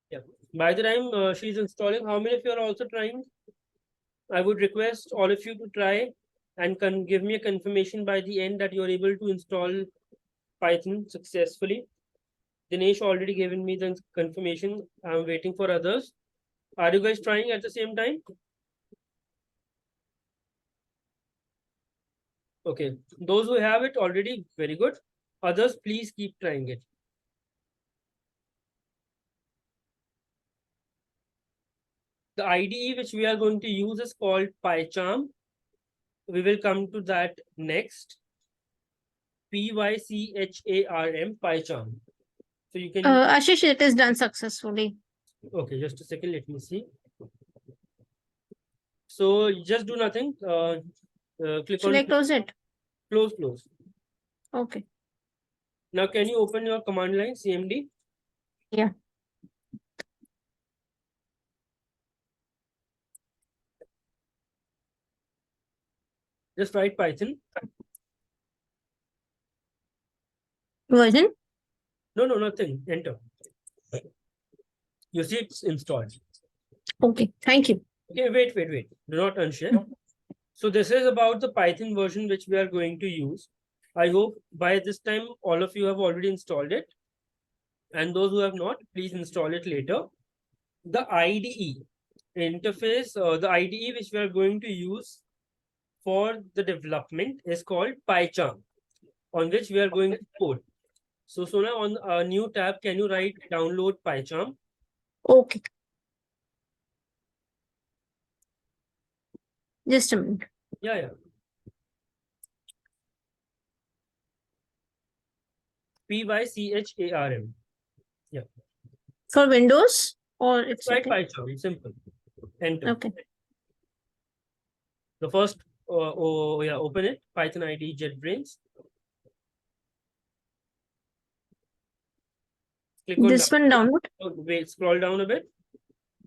Yeah. By the time she's installing, how many of you are also trying? I would request all of you to try and give me a confirmation by the end that you're able to install Python successfully. Dinesh already given me the confirmation. I'm waiting for others. Are you guys trying at the same time? Okay. Those who have it already, very good. Others, please keep trying it. The IDE which we are going to use is called PyCharm. We will come to that next. PyCharm, PyCharm. So you can. Ashish, it is done successfully. Okay, just a second. Let me see. So just do nothing. Click Should on I close it? Close. Okay. Now, can you open your command line CMD? Yeah. Just write Python. Version? No, nothing. Enter. You see it's installed. Okay, thank you. Okay, wait. Do not unshare. So this is about the Python version which we are going to use. I hope by this time all of you have already installed it. And those who have not, please install it later. The IDE interface, the IDE which we are going to use for the development is called PyCharm, on which we are going to code. So Sona, on a new tab, can you write download PyCharm? Okay. Just a minute. Yeah. PyCharm. Yeah. For Windows or it's Write okay? PyCharm, simple. Enter. Okay. The first, open it. Python IDE JetBrains. Click on This one download. Wait, scroll down a bit.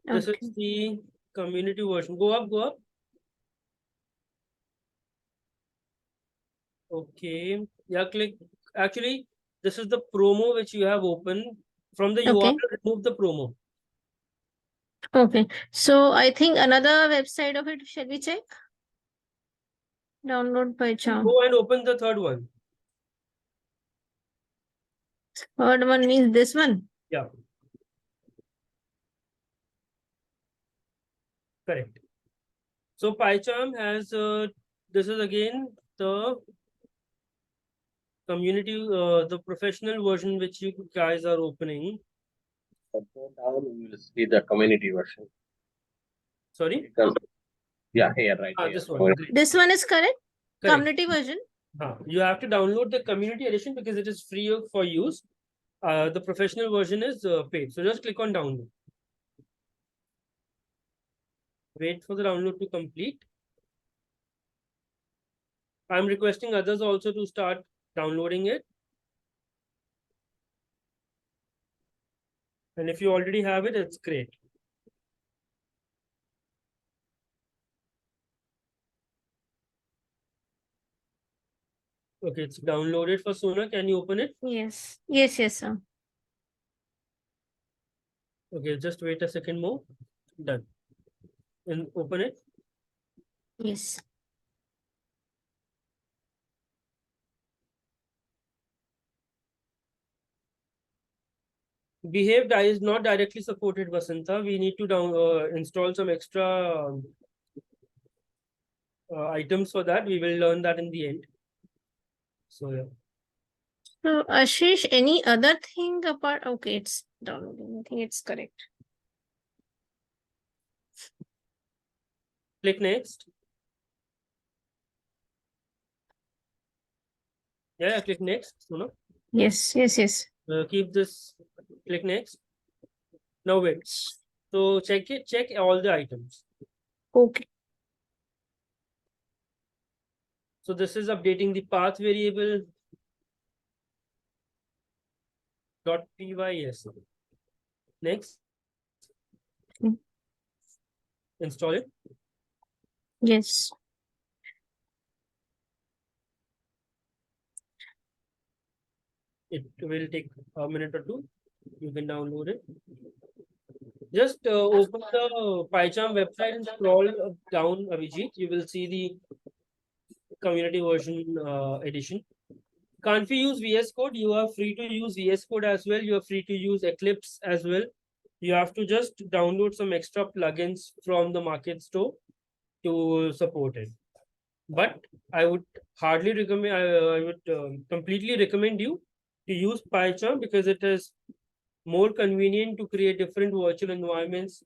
This Okay. is the community version. Go up. Okay. Yeah, click. Actually, this is the promo which you have opened. From the URL, remove the promo. Okay. So I think another website of it, shall we check? Download PyCharm. Go and open the third one. Third one means this one. Yeah. Correct. So PyCharm has, this is again the community, the professional version which you guys are opening. Go down, you will see the community version. Sorry? Yeah, here, right here. This one. This one is correct? Correct. Community version? You have to download the community edition because it is free for use. The professional version is paid. So just click on download. Wait for the download to complete. I'm requesting others also to start downloading it. And if you already have it, it's great. Okay, it's downloaded for Sona. Can you open it? Yes, sir. Okay, just wait a second more. Done. And open it. Yes. Behave is not directly supported, Vasanta. We need to install some extra items for that. We will learn that in the end. So yeah. So Ashish, any other thing apart? Okay, it's downloading. I think it's correct. Click next. Yeah, click next. Sona. Yes. Keep this. Click next. Now wait. So check all the items. Okay. So this is updating the path variable .py. Next. Install it. Yes. It will take a minute or two. You can download it. Just open the PyCharm website and scroll down, Abhijit. You will see the community version edition. Can't we use VS Code? You are free to use VS Code as well. You are free to use Eclipse as well. You have to just download some extra plugins from the market store to support it. But I would hardly recommend, I would completely recommend you to use PyCharm because it is more convenient to create different virtual environments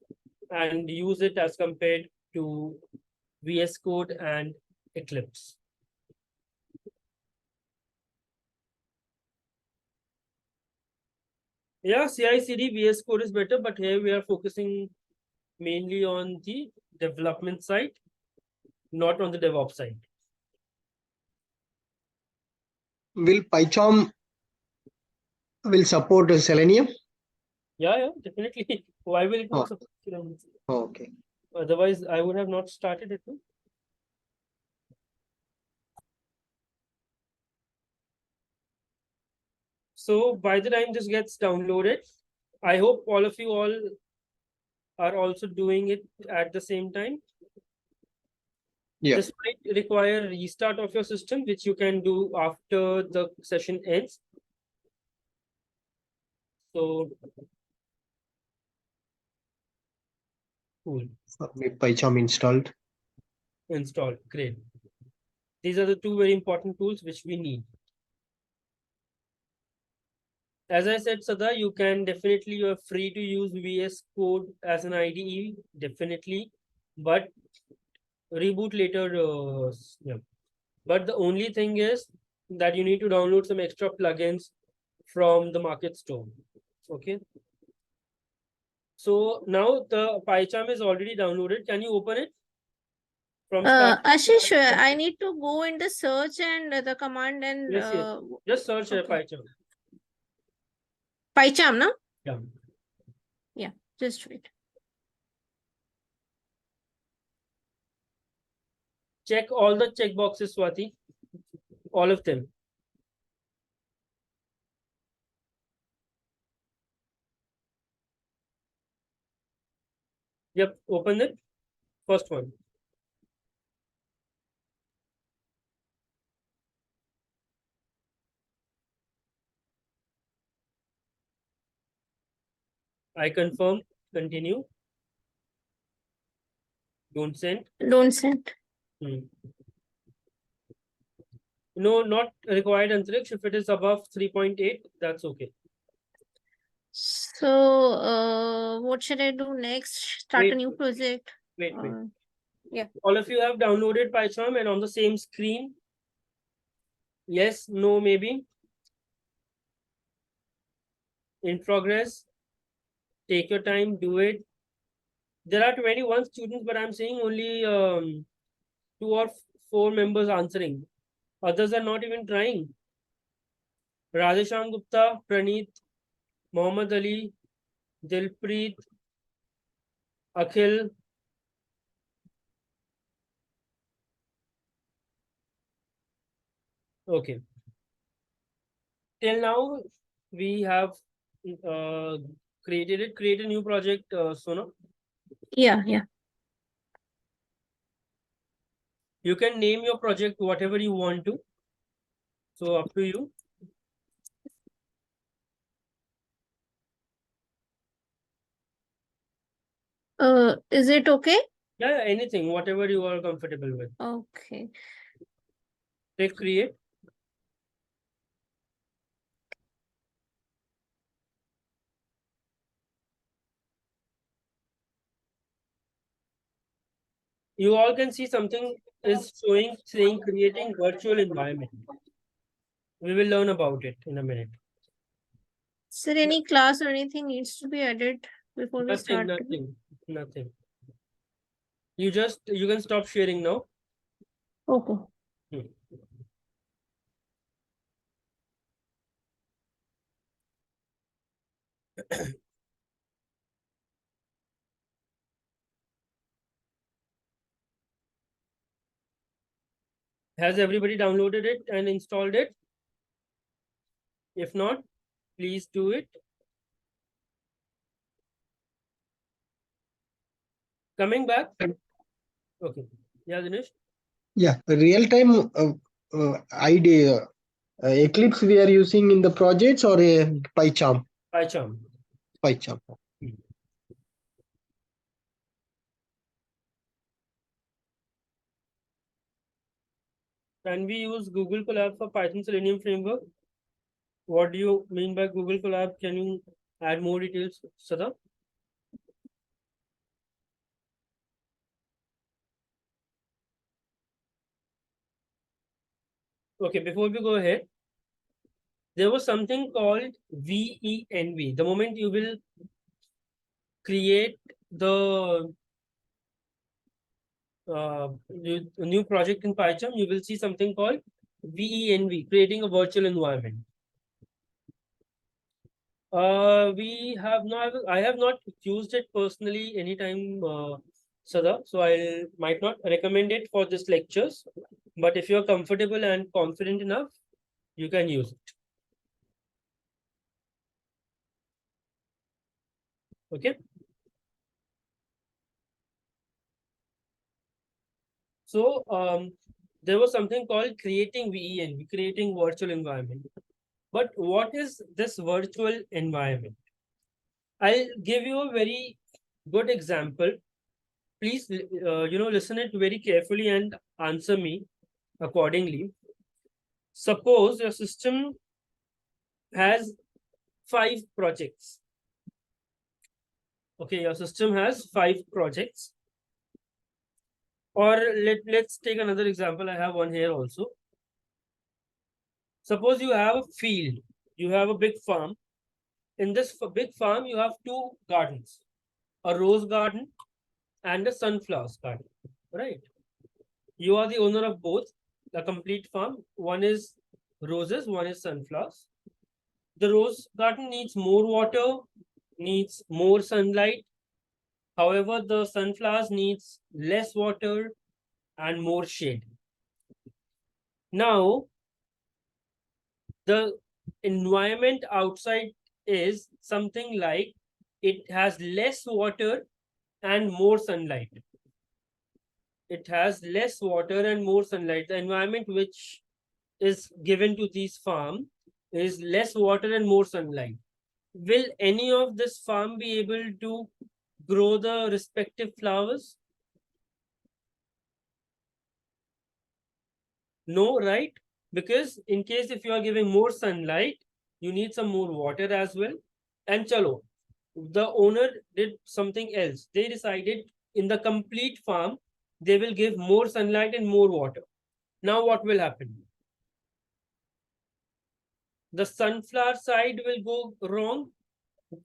and use it as compared to VS Code and Eclipse. Yeah, CI/CD VS Code is better, but here we are focusing mainly on the development side, not on the DevOps side. Will PyCharm will support Selenium? Yeah, definitely. Why will it Oh. not support Selenium? Okay. Otherwise, I would have not started it. No? So by the time this gets downloaded, I hope all of you all are also doing it at the same time. Yeah. This might require restart of your system, which you can do after the session ends. So cool. PyCharm installed. Installed. Great. These are the two very important tools which we need. As I said, Sada, you can definitely, you're free to use VS Code as an IDE, definitely, but reboot later. Yeah. But the only thing is that you need to download some extra plugins from the market store. Okay. So now the PyCharm is already downloaded. Can you open it from start? Ashish, I need to go in the search and the command and Yes. Just search okay. PyCharm. PyCharm, no? Yeah. Just wait. Check all the checkboxes, Swati. All of them. Yep. Open it. First one. I confirm. Continue. Don't send. Don't send. No, not required Antariksh. If it is above 3.8, that's okay. So, what should I do next? Start a Wait. new project? Wait. Yeah. All of you have downloaded PyCharm and on the same screen. Yes, no, maybe. In progress. Take your time, do it. There are 21 students, but I'm seeing only 2 or 4 members answering. Others are not even trying. Radhesham Gupta, Praneeth, Mohammad Ali, Dilpreet, Akhil. Okay. Till now, we have create a new project, Sona. Yeah. You can name your project whatever you want to. So up to you. Is it okay? Yeah, anything, whatever you are comfortable with. Okay. Click create. You all can see something is saying creating virtual environment. We will learn about it in a minute. Is there any class or anything needs to be added before we start? Nothing. You can stop sharing now. Okay. Has everybody downloaded it and installed it? If not, please do it. Coming back. Okay. Yeah, Dinesh. Yeah, real-time idea. Eclipse we are using in the projects or a PyCharm? PyCharm. PyCharm. Can we use Google Colab for Python Selenium framework? What do you mean by Google Colab? Can you add more details, Sada? Okay, before we go ahead, there was something called VENV. The moment you will create the new project in PyCharm, you will see something called VENV, creating a virtual environment. We have not. I have not used it personally anytime, Sada. So I might not recommend it for this lectures. But if you're comfortable and confident enough, you can use it. Okay. So there was something called creating VEN, creating virtual environment. But what is this virtual environment? I'll give you a very good example. Please, listen it very carefully and answer me accordingly. Suppose your system has 5 projects. Okay, your system has 5 projects. Or let's take another example. I have one here also. Suppose you have a field, you have a big farm. In this big farm, you have 2 gardens, a rose garden and a sunflowers garden, right? You are the owner of both, the complete farm. One is roses, one is sunflowers. The rose garden needs more water, needs more sunlight. However, the sunflowers needs less water and more shade. Now, the environment outside is something like it has less water and more sunlight. It has less water and more sunlight. The environment which is given to these farm is less water and more sunlight. Will any of this farm be able to grow the respective flowers? No, right? Because in case if you are giving more sunlight, you need some more water as well. And chalo, the owner did something else. They decided in the complete farm, they will give more sunlight and more water. Now what will happen? The sunflower side will go wrong.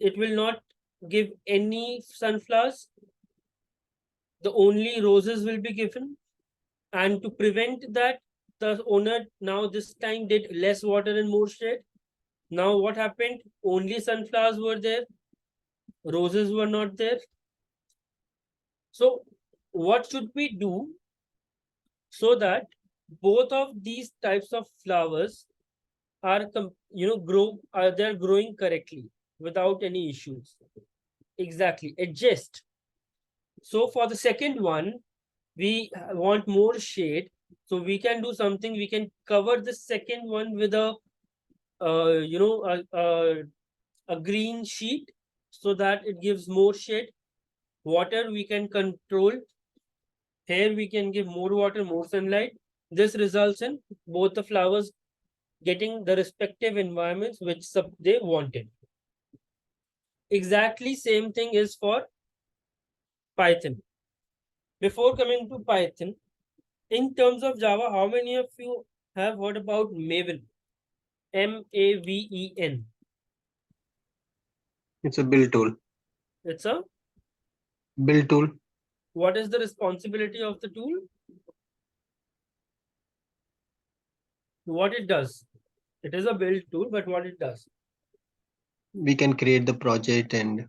It will not give any sunflowers. The only roses will be given. And to prevent that, the owner now this time did less water and more shade. Now what happened? Only sunflowers were there. Roses were not there. So what should we do so that both of these types of flowers are they're growing correctly without any issues? Exactly, adjust. So for the second one, we want more shade, so we can do something. We can cover the second one with a a green sheet so that it gives more shade. Water we can control. Here we can give more water, more sunlight. This results in both the flowers getting the respective environments which they wanted. Exactly same thing is for Python. Before coming to Python, in terms of Java, how many of you have heard about Maven? Maven. It's a build tool. It's a Build tool. what is the responsibility of the tool? What it does? It is a build tool, but what it does? We can create the project and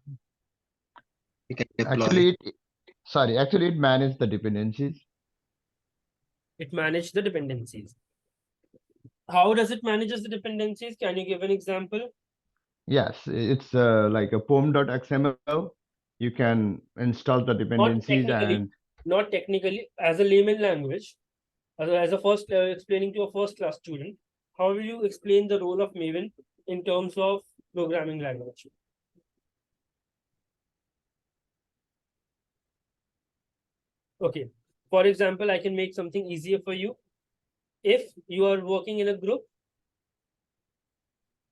we can deploy. Actually, it manages the dependencies. It manages the dependencies. How does it manages the dependencies? Can you give an example? Yes, it's like a pom.xml. You can install the dependencies and Not technically, as a layman language, as a first explaining to a first class student, how will you explain the role of Maven in terms of programming language? Okay, for example, I can make something easier for you. If you are working in a group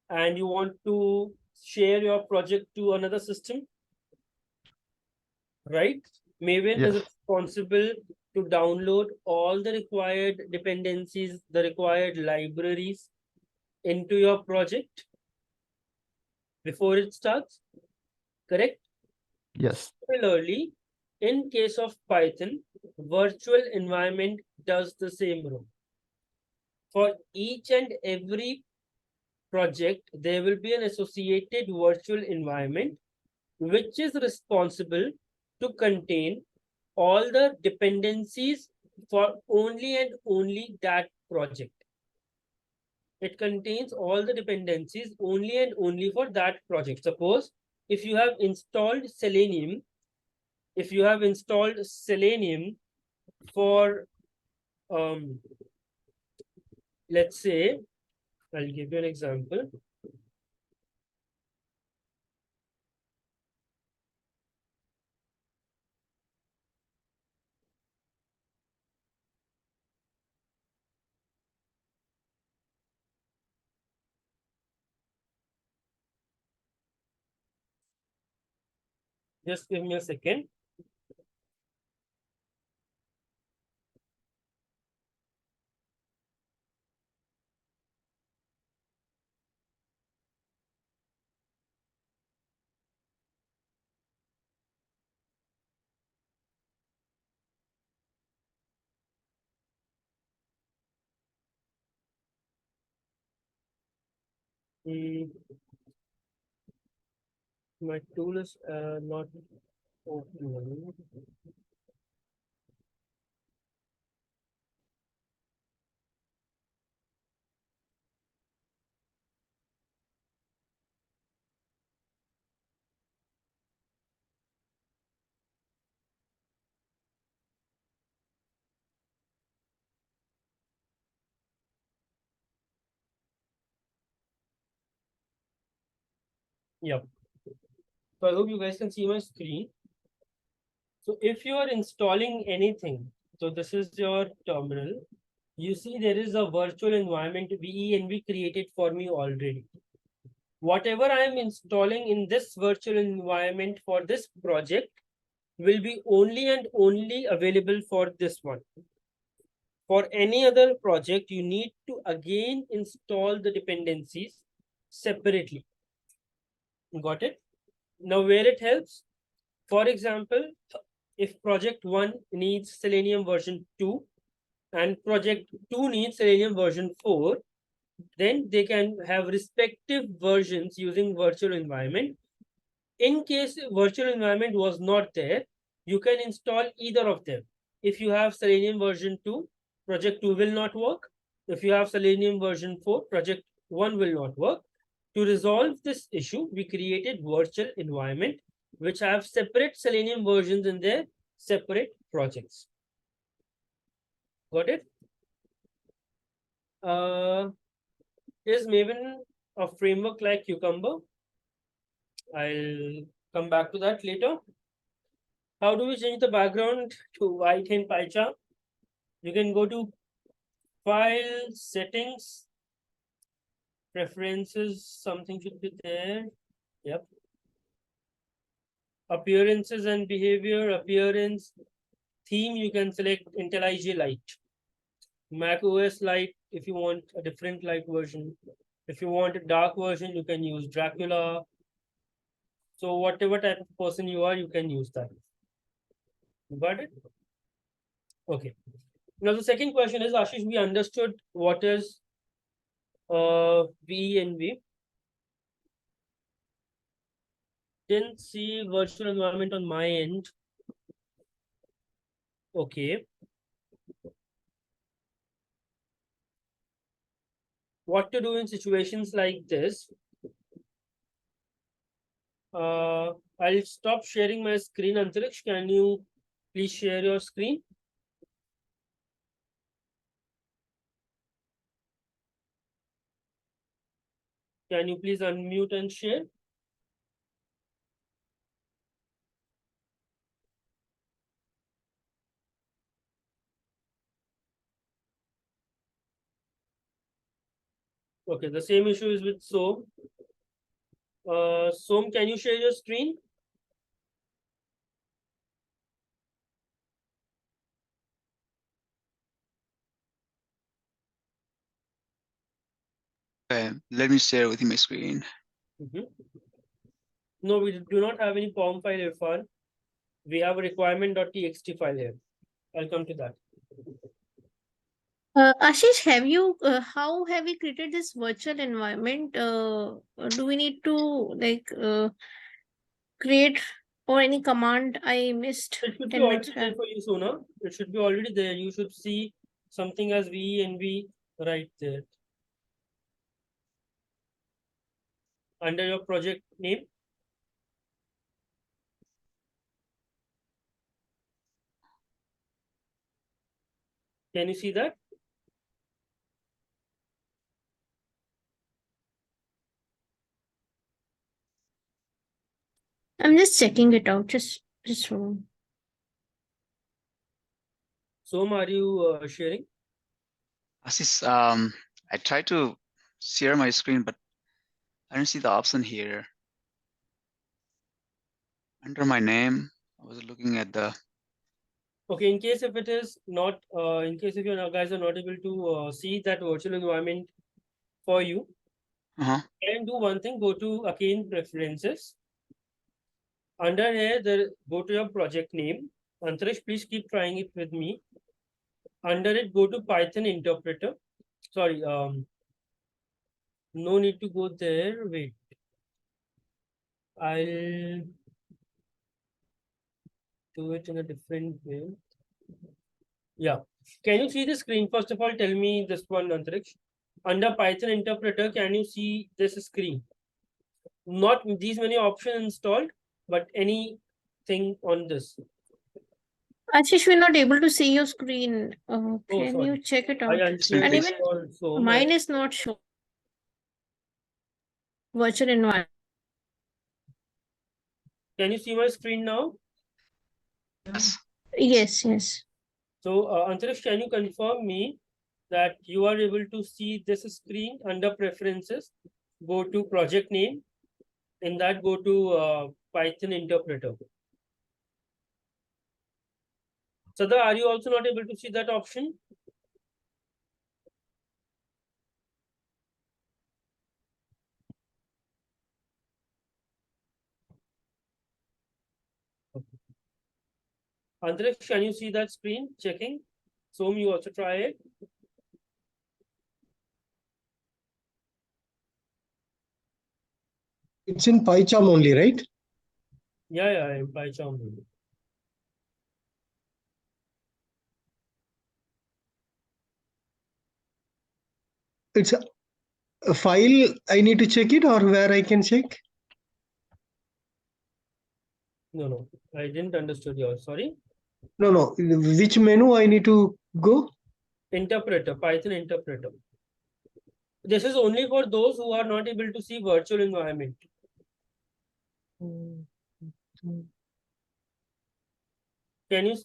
and you want to share your project to another system, right? Maven is yes, responsible to download all the required dependencies, the required libraries into your project before it starts, correct? yes, Similarly, in case of Python, virtual environment does the same role. For each and every project, there will be an associated virtual environment which is responsible to contain all the dependencies for only and only that project. It contains all the dependencies only and only for that project. Suppose if you have installed Selenium, for let's say, I'll give you an example. Just give me a second. My tool is not opening. Yep. So I hope you guys can see my screen. So if you are installing anything, so this is your terminal. You see there is a virtual environment VENV created for me already. Whatever I am installing in this virtual environment for this project will be only and only available for this one. For any other project, you need to again install the dependencies separately. Got it? Now where it helps, for example, if project 1 needs Selenium version 2 and project 2 needs Selenium version 4, then they can have respective versions using virtual environment. In case virtual environment was not there, you can install either of them. If you have Selenium version 2, project 2 will not work. If you have Selenium version 4, project 1 will not work. To resolve this issue, we created virtual environment which have separate Selenium versions in their separate projects. Got it? Is Maven a framework like Cucumber? I'll come back to that later. How do we change the background to white in PyCharm? You can go to File, Settings, Preferences, something should be there. Yep. Appearances and Behavior, Appearance, Theme, you can select IntelliJ Light. Mac OS Light, if you want a different light version. If you want a dark version, you can use Dracula. So whatever type of person you are, you can use that. You got it? Okay. Now the second question is, Ashish, we understood what is VENV. Didn't see virtual environment on my end. Okay. What to do in situations like this? I'll stop sharing my screen. Antariksh, can you please share your screen? Can you please unmute and share? Okay, the same issue is with Som. Som, can you share your screen? Okay, let me share with you my screen. No, we do not have any POM file, Irfan. We have a requirement.txt file here. I'll come to that. Ashish, have you how have we created this virtual environment? Do we need to like create or any command I missed It should be 10 minutes already there back? for you, Sona. It should be already there. You should see something as VNV right there under your project name. Can you see that? I'm just checking it out. Just hold on. So, are you sharing? Assis, I tried to share my screen, but I don't see the option here. Under my name, I was looking at the. Okay, in case if it is not, in case if you guys are not able to see that virtual environment for you, can do one thing, go to again preferences. Under here, there go to your project name. Antarish, please keep trying it with me. Under it, go to Python interpreter. Sorry, no need to go there. Wait. I'll do it in a different way. Yeah. Can you see the screen? First of all, tell me this one, Antariksh. Under Python interpreter, can you see this screen? Not these many options installed, but anything on this. Ashish, we're not able to see your screen. Oh, Can sorry. you check it I out? unshared And it even also. mine is not showing virtual environment. Can you see my screen now? Yes. Yes, yes. So, Antarish, can you confirm me that you are able to see this screen under preferences? Go to project name. In that, go to Python interpreter. Sada, are you also not able to see that option? Andresh, can you see that screen? Checking. Som, you also try it. It's in PyCharm only, right? Yeah, in PyCharm. It's a file. I need to check it, or where I can check? No, I didn't understood yours. Sorry. No. Which menu I need to go? Interpreter, Python interpreter. This is only for those who are not able to see virtual environment. Can you?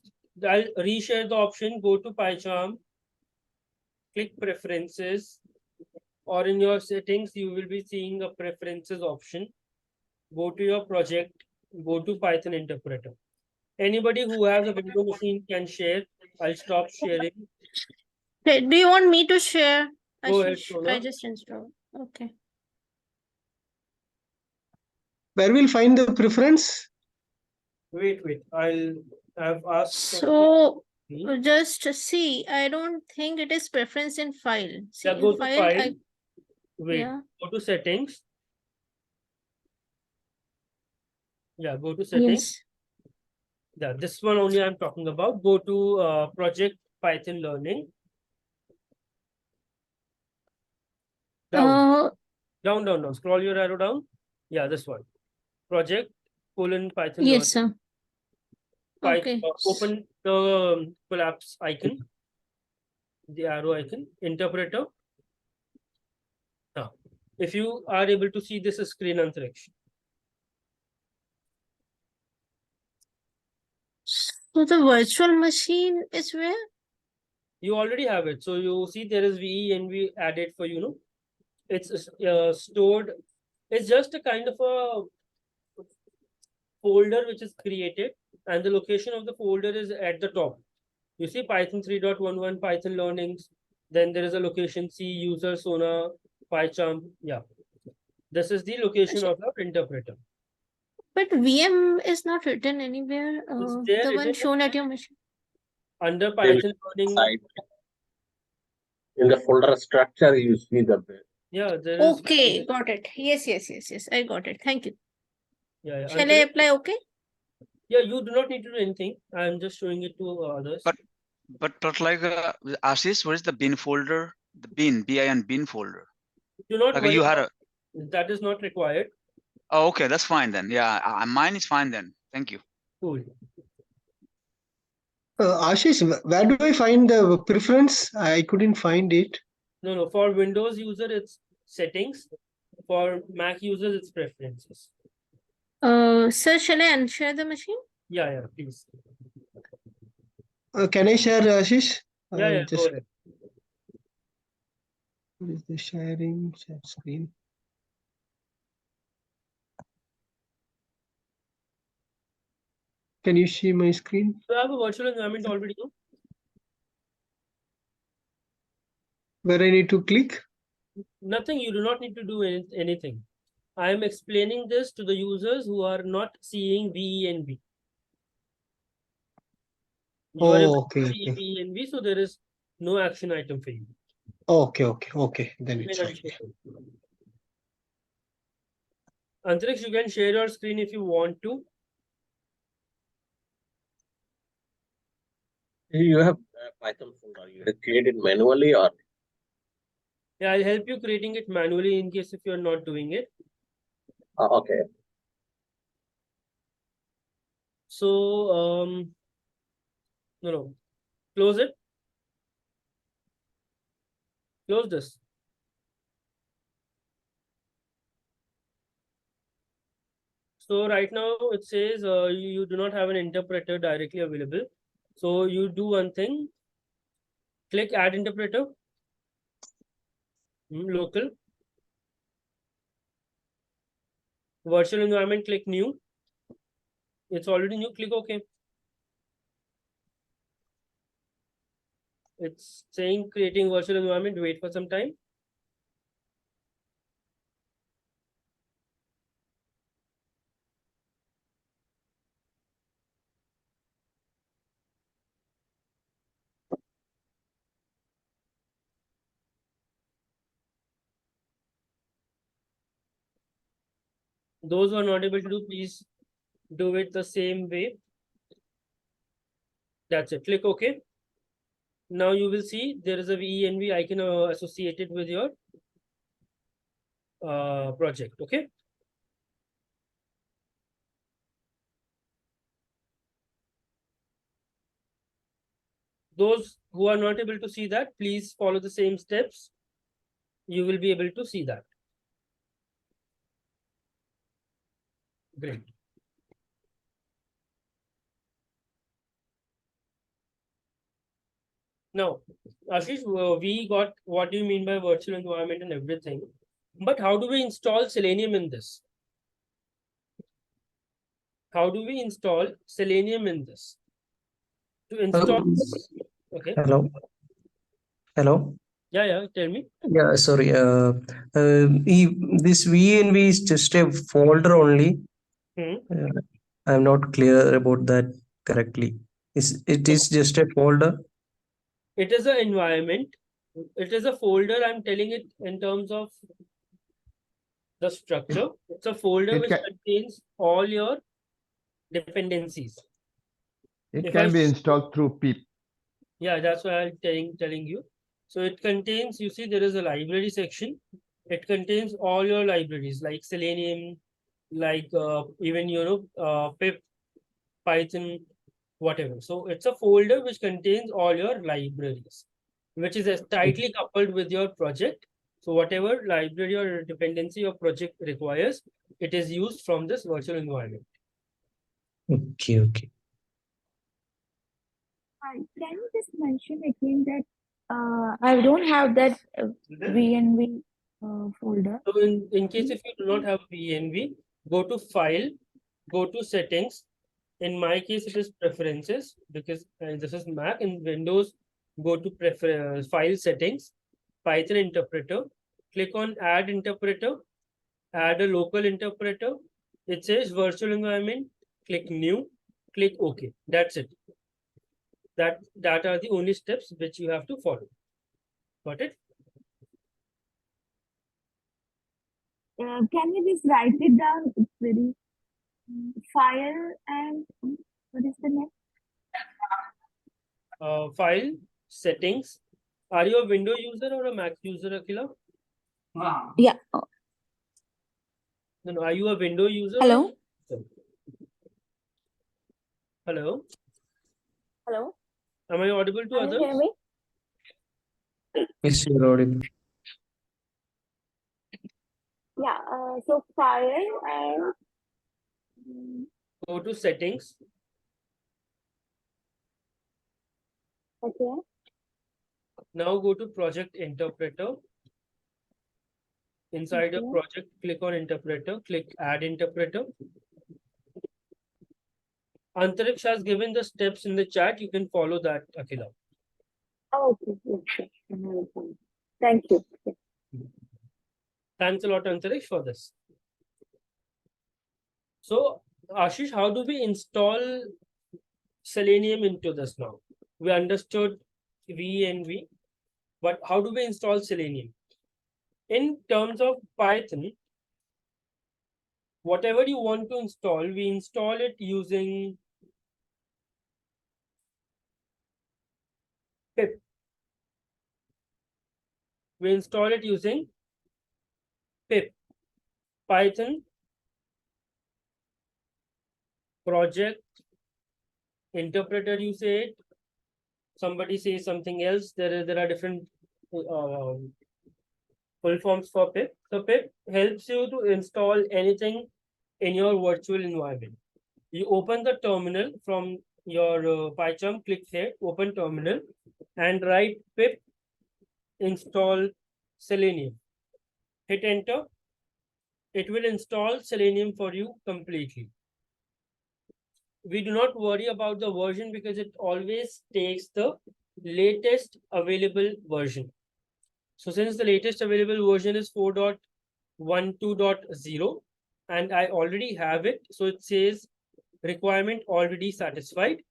I'll reshare the option. Go to PyCharm. Click preferences, or in your settings, you will be seeing a preferences option. Go to your project. Go to Python interpreter. Anybody who has a window machine can share. I'll stop sharing. Okay, do you want me to share? Go ahead, Ashish, Sona. I just installed. Okay. Where will find the preference? Wait. I've asked. So just see, I don't think it is preference in file. See, Yeah, go in to file, file. Wait, yeah. go to settings. Yeah, go to settings. Yes. Yeah, this one only I'm talking about. Go to project Python learning. Down. Down. Scroll your arrow down. Yeah, this one. Project Python Yes, learning. sir. Okay. Open the collapse icon. The arrow icon. Interpreter. Now, if you are able to see this screen, Antariksha. So the virtual machine is where? You already have it. So you see there is VE and we added for, it's stored. It's just a kind of a folder which is created, and the location of the folder is at the top. You see Python 3.11, Python learnings. Then there is a location C, user, Sona, PyCharm. Yeah. This is the location of our interpreter. But VM is not written anywhere. It's there, The it one is shown at your machine. under Python learning. Side. In the folder structure, you see the. Yeah, there is. Okay, got it. Yes, I got it. Thank you. Yeah. Shall I apply okay? Yeah, you do not need to do anything. I'm just showing it to others. But like Ashish, what is the bin folder? The bin, bin folder. Do not Like worry you had about that is not required. Oh, okay, that's fine then. Yeah, mine is fine then. Thank you. Cool. Ashish, where do I find the preference? I couldn't find it. No. For Windows user, it's settings. For Mac users, it's preferences. Sir, shall I unshare the machine? Yeah, please. Can I share, Ashish? Yeah, Just go ahead. what is the sharing share screen? Can you see my screen? Do you have a virtual environment already? No? Where I need to click? Nothing. You do not need to do anything. I am explaining this to the users who are not seeing VENV. You are able to see VENV, so there is no action item for you. Okay. Then it's okay. Antriksh, you can share your screen if you want to. You have Python folder. You have created manually or? Yeah, I'll help you creating it manually in case if you're not doing it. Okay. So, no. Close it. Close this. So right now it says you do not have an interpreter directly available. So you do one thing. Click add interpreter. Local. Virtual environment, click new. It's already new, click OK. It's saying creating virtual environment, wait for some time. Those who are not able to do, please do it the same way. That's it. Click OK. Now you will see there is a VENV icon associated with your project. Okay. Those who are not able to see that, please follow the same steps. You will be able to see that. Great. Now, Ashish, we got what do you mean by virtual environment and everything. But how do we install Selenium in this? How do we install Selenium in this? To install this, okay. Hello. Yeah, tell me. Yeah, sorry. This VNV is just a folder only. I'm not clear about that correctly. It is just a folder? It is an environment. It is a folder. I'm telling it in terms of the structure. It's a folder which contains all your dependencies. It can be installed through pip. Yeah, that's why I'm telling you. So it contains, you see, there is a library section. It contains all your libraries like Selenium, like even pip, Python, whatever. So it's a folder which contains all your libraries, which is tightly coupled with your project. So whatever library or dependency your project requires, it is used from this virtual environment. Okay. Can you just mention again that I don't have that VNV folder? So in case if you do not have VNV, go to File, go to Settings. In my case, it is Preferences because this is Mac. In Windows, go to File Settings, Python Interpreter. Click on Add Interpreter. Add a local interpreter. It says Virtual Environment. Click New. Click OK. That's it. That are the only steps which you have to follow. Got it? Can you just write it down? It's very file and what is the next? File, settings. Are you a Windows user or a Mac user, Akila? Yeah. No, are you a Windows user? Hello. Hello. Hello. Am I audible to Can others? you hear me? Yes, you're audible. Yeah. So file and Go to settings. okay. Now go to project interpreter. Inside a Okay. project, click on interpreter, click add interpreter. Antariksh has given the steps in the chat. You can follow that, Akila. Oh, okay. Yes, yes. Thank you. Thanks a lot, Antariksh, for this. So, Ashish, how do we install Selenium into this now? We understood V and V, but how do we install Selenium? In terms of Python, whatever you want to install, we install it using pip. We install it using pip. Python project interpreter, you say it. Somebody says something else. There are different full forms for pip. So pip helps you to install anything in your virtual environment. You open the terminal from your PyCharm, click here, open terminal, and write pip install Selenium. Hit enter. It will install Selenium for you completely. We do not worry about the version because it always takes the latest available version. So since the latest available version is 4.12.0 and I already have it, so it says requirement already satisfied.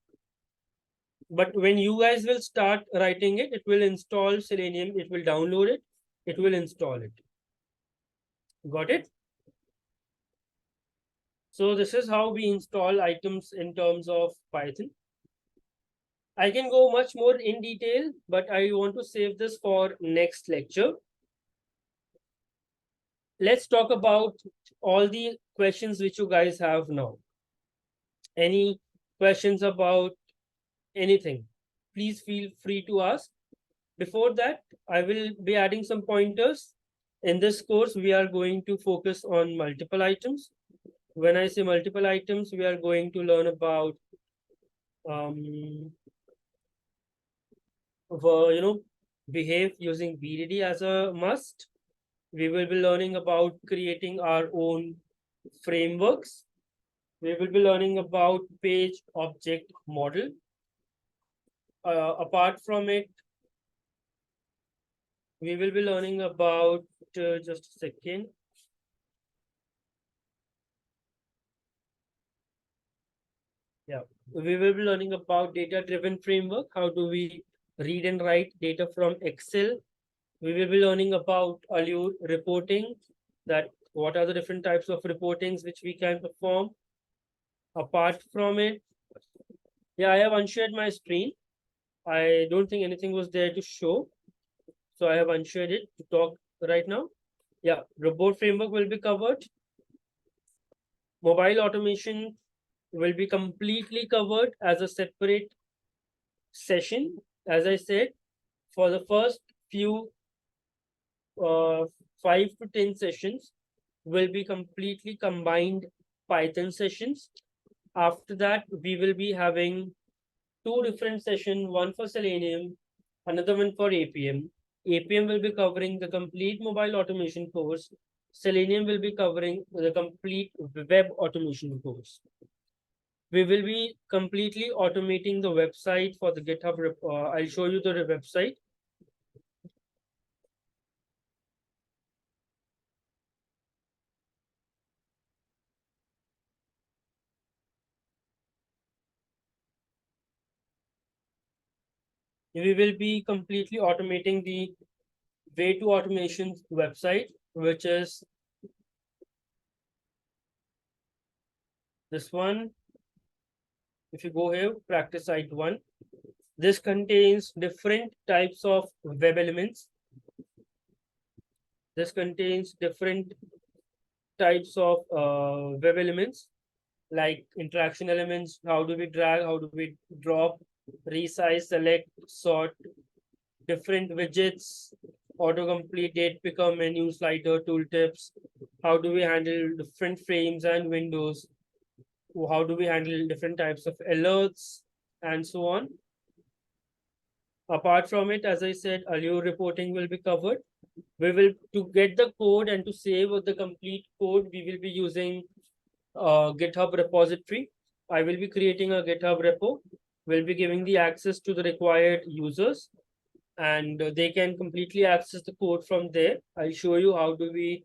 But when you guys will start writing it, it will install Selenium, it will download it, it will install it. Got it? So this is how we install items in terms of Python. I can go much more in detail, but I want to save this for next lecture. Let's talk about all the questions which you guys have now. Any questions about anything, please feel free to ask. Before that, I will be adding some pointers. In this course, we are going to focus on multiple items. When I say multiple items, we are going to learn about behave using BDD as a must. We will be learning about creating our own frameworks. We will be learning about page object model. Apart from it, we will be learning about just a second. Yeah, we will be learning about data-driven framework. How do we read and write data from Excel? We will be learning about Allure reporting, that what are the different types of reportings which we can perform. Apart from it, yeah, I have unshared my screen. I don't think anything was there to show. So I have unshared it to talk right now. Yeah, robot framework will be covered. Mobile automation will be completely covered as a separate session. As I said, for the first few 5 to 10 sessions will be completely combined Python sessions. After that, we will be having 2 different sessions, one for Selenium, another one for Appium. Appium will be covering the complete mobile automation course. Selenium will be covering the complete web automation course. We will be completely automating the website for the GitHub. I'll show you the website. We will be completely automating the way to automation website, which is this one. If you go here, practice site 1, this contains different types of web elements. This contains different types of web elements like interaction elements. How do we drag? How do we drop, resize, select, sort, different widgets, autocomplete, date picker, menu, slider, tooltips. How do we handle different frames and windows? How do we handle different types of alerts and so on? Apart from it, as I said, Allure reporting will be covered. We will, to get the code and to save the complete code, we will be using GitHub repository. I will be creating a GitHub repo. We'll be giving the access to the required users, and they can completely access the code from there. I'll show you how do we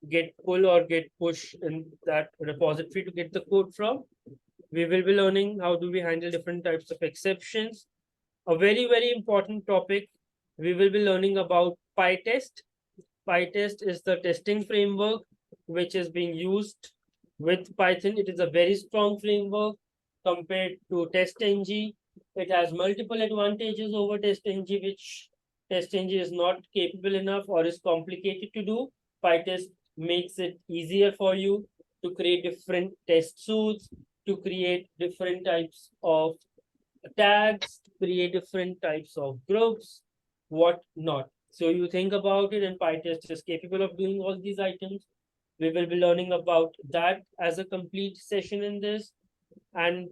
get pull or get push in that repository to get the code from. We will be learning how do we handle different types of exceptions. A very, very important topic, we will be learning about PyTest. PyTest is the testing framework which is being used with Python. It is a very strong framework compared to TestNG. It has multiple advantages over TestNG, which TestNG is not capable enough or is complicated to do. PyTest makes it easier for you to create different test suits, to create different types of tags, create different types of groups, what not. So you think about it, and PyTest is capable of doing all these items. We will be learning about that as a complete session in this. And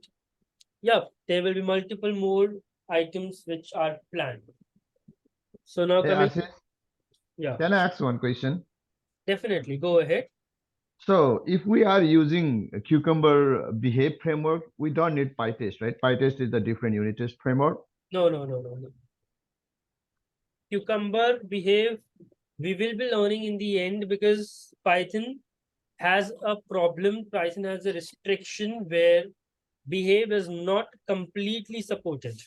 yeah, there will be multiple more items which are planned. So now Hey, coming, Ashish, yeah, can I ask one question? definitely go ahead. So if we are using a Cucumber Behave framework, we don't need PyTest, right? PyTest is a different unit test framework. No. Cucumber, Behave, we will be learning in the end, because Python has a problem. Python has a restriction where Behave is not completely supported.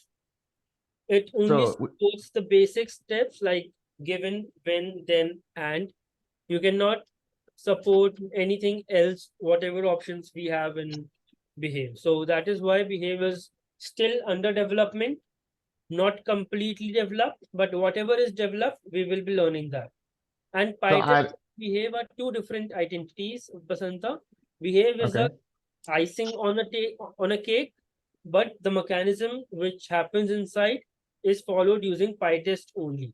It only So supports the basic steps like given, when, then, and. You cannot support anything else, whatever options we have in Behave. So that is why Behave is still under development, not completely developed, but whatever is developed, we will be learning that. And so Python I and Behave are two different identities, Basanta. Behave is okay. a icing on a cake, but the mechanism which happens inside is followed using PyTest only.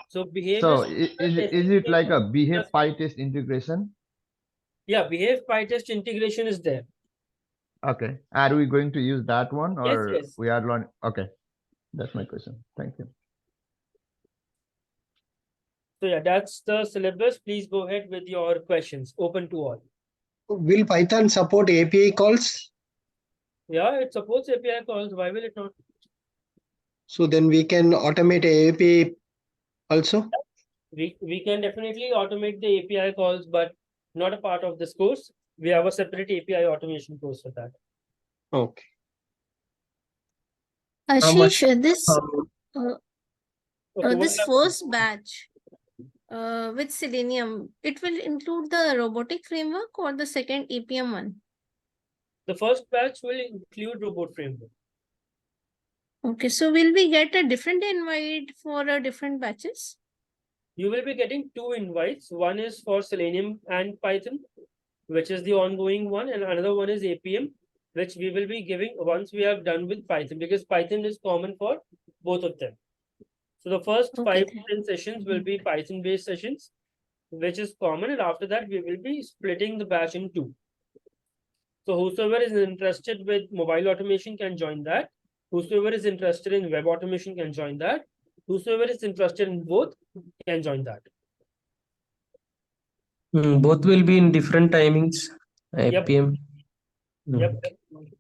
So Behave So is is it like a Behave PyTest integration? Yeah, Behave PyTest integration is there. Okay. Are we going to use that one, Yes, or yes. we are learning? Okay, that's my question. Thank you. So yeah, that's the syllabus. Please go ahead with your questions. Open to all. Will Python support API calls? Yeah, it supports API calls. Why will it not? So then we can automate API also? We can definitely automate the API calls, but not a part of this course. We have a separate API automation course for that. Okay. How much? Ashish, this Okay, this first batch with Selenium, it will include the robotic framework or the second APM one? the first batch will include robot framework. Okay, so will we get a different invite for different batches? You will be getting two invites. One is for Selenium and Python, which is the ongoing one, and another one is APM, which we will be giving once we are done with Python, because Python is common for both of them. So the first Okay, 5 to 10 sessions will be Python based sessions, which is common, and after that we will be splitting the batch in two. So whosoever is interested with mobile automation can join that. Whosoever is interested in web automation can join that. Whosoever is interested in both can join that. Both will be in different timings. Yep. APM. Yep,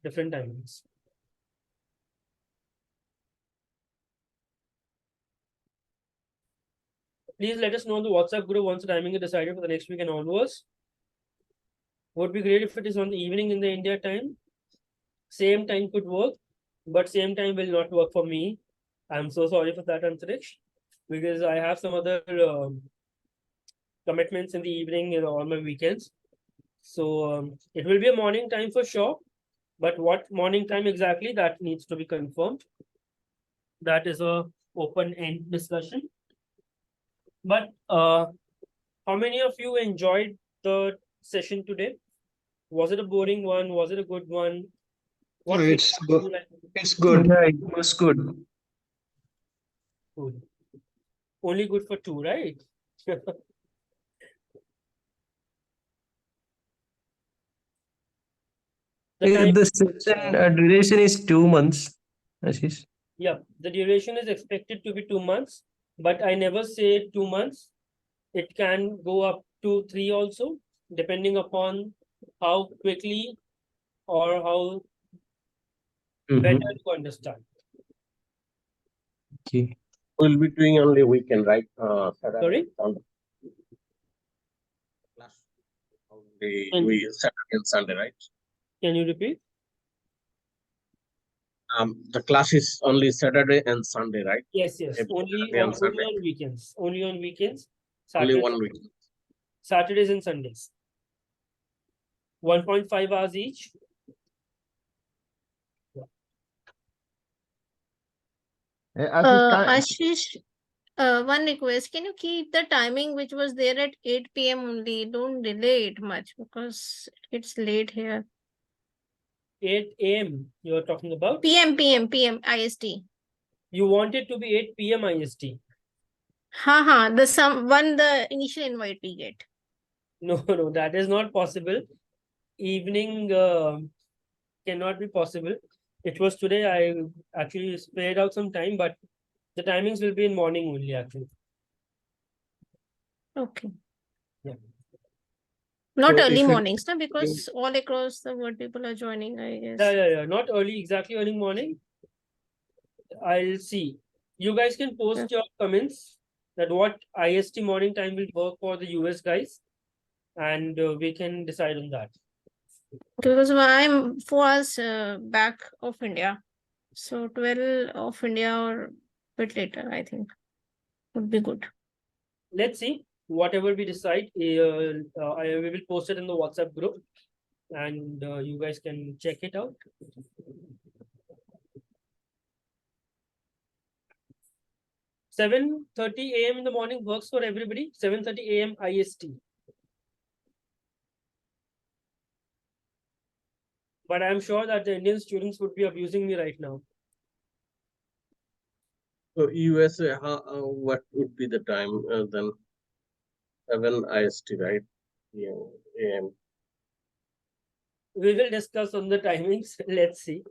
different timings. Please let us know in the WhatsApp group once the timing is decided for the next week and onwards. Would be great if it is on the evening in the India time. Same time could work, but same time will not work for me. I'm so sorry for that, Antariksh. because I have some other commitments in the evening and on my weekends. So it will be a morning time for sure. But what morning time exactly, that needs to be confirmed. That is a open end discussion. But how many of you enjoyed the session today? Was it a boring one? Was it a good one? No, What feedback it's would good. you like? It's good. Yeah, it was good. Good. Only good for two, right? The time, The session duration is 2 months, Ashish. yeah, the duration is expected to be 2 months, but I never say 2 months. It can go up to 3 also, depending upon how quickly or how better Mm-hmm. you understand. Okay. We'll be doing only weekend, right? Saturday Sorry? and Sunday. Class only And we Saturday and Sunday, right? can you repeat? The class is only Saturday and Sunday, right? Yes, yes. Every Only Saturday and only Sunday. on weekends. Only on weekends. Only Saturdays, 1 week. Saturdays and Sundays. 1.5 hours each. Ashish, one request. Can you keep the timing which was there at 8 p.m. only? Don't delay it much because it's late here. 8 a.m. you are talking about? PM, IST. You want it to be 8 p.m. IST. The initial invite we get. No, no, that is not possible. Evening cannot be possible. It was today. I actually spared out some time, but the timings will be in morning only, actually. Okay. Yeah. Not So early if it, mornings, no, because all across the world people are joining, I guess. Yeah. Not early, exactly early morning. I'll see. You guys can post your comments that what IST morning time will work for the US guys, and we can decide on that. Because I'm 4 hours back of India. So 12 of India or bit later, I think. Would be good. Let's see. Whatever we decide, we will post it in the WhatsApp group, and you guys can check it out. 7:30 a.m. in the morning works for everybody. 7:30 a.m. IST. But I'm sure that the Indian students would be abusing me right now. So USA, what would be the time then? 7 IST, right? Yeah, AM. We will discuss on the timings. Let's see.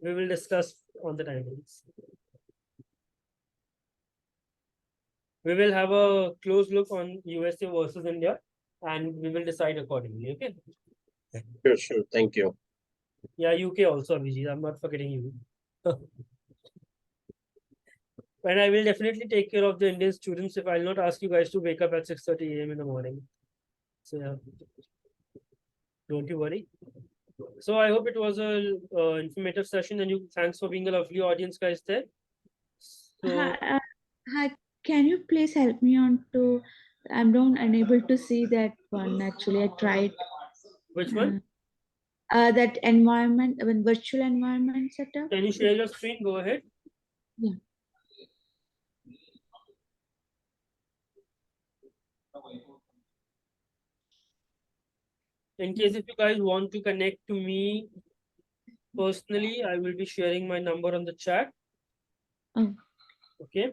We will discuss on the timings. We will have a close look on USA versus India, and we will decide accordingly. Okay. Sure. Thank you. Yeah, UK also, Abhijit. I'm not forgetting you. And I will definitely take care of the Indian students if I'll not ask you guys to wake up at 6:30 a.m. in the morning. So yeah, don't you worry. So I hope it was a informative session, and you thanks for being a lovely audience, guys. There. So Hi, can you please help me on to? I'm not unable to see that one. Actually, I tried. which one? That environment, virtual environment setup. Can you share your screen? Go ahead. Yeah. In case if you guys want to connect to me personally, I will be sharing my number on the chat. Oh. Okay.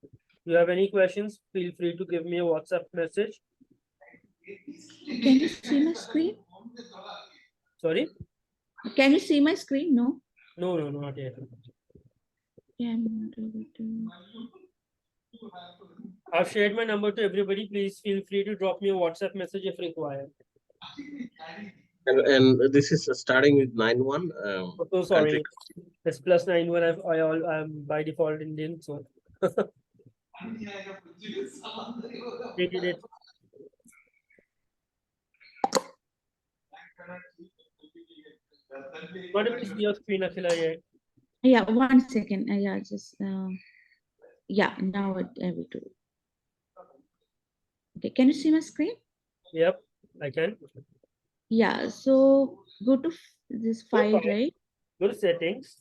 If you have any questions, feel free to give me a WhatsApp message. Can you see my screen? Sorry? Can you see my screen? No. No, not yet. Yeah, I'm not able to. I've shared my number to everybody. Please feel free to drop me a WhatsApp message if required. And this is starting with 9-1. So sorry. It's +91. I'm by default Indian, so they did it. Not able to see your screen, Akhila, yet. Yeah, 1 second. Yeah, just. Yeah, now I will do it. Okay, can you see my screen? Yep, I can. Yeah, so go to this file, right? Go to settings.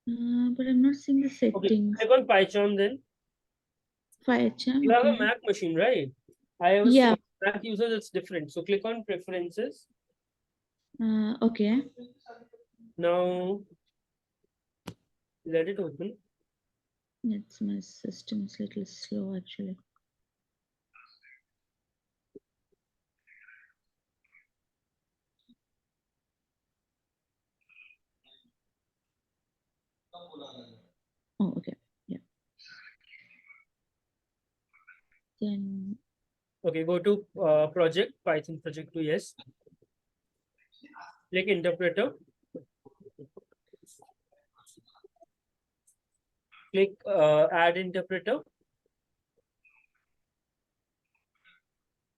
But I'm not seeing the Okay, settings. click on PyCharm then. PyCharm. You have a Okay. Mac machine, right? I have a Yeah. Mac user that's different. So click on preferences. Okay. Now let it open. It's my system is a little slow actually. Oh, okay. Yeah. Then Okay, go to project, Python project 2, yes. Click interpreter. Click add interpreter.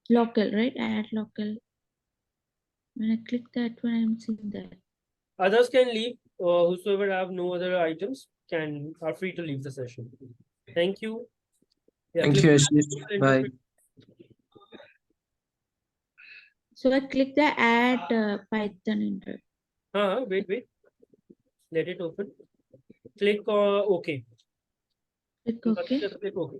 local, right? Add local. When I click that one, I'm seeing that. Others can leave. Whosoever have no other items are free to leave the session. Thank you. Yeah, Thank click you, on Ashish. Bye. interpreter. So I click the add Python enter. Wait. Let it open. Click OK. Click OK. Just click OK.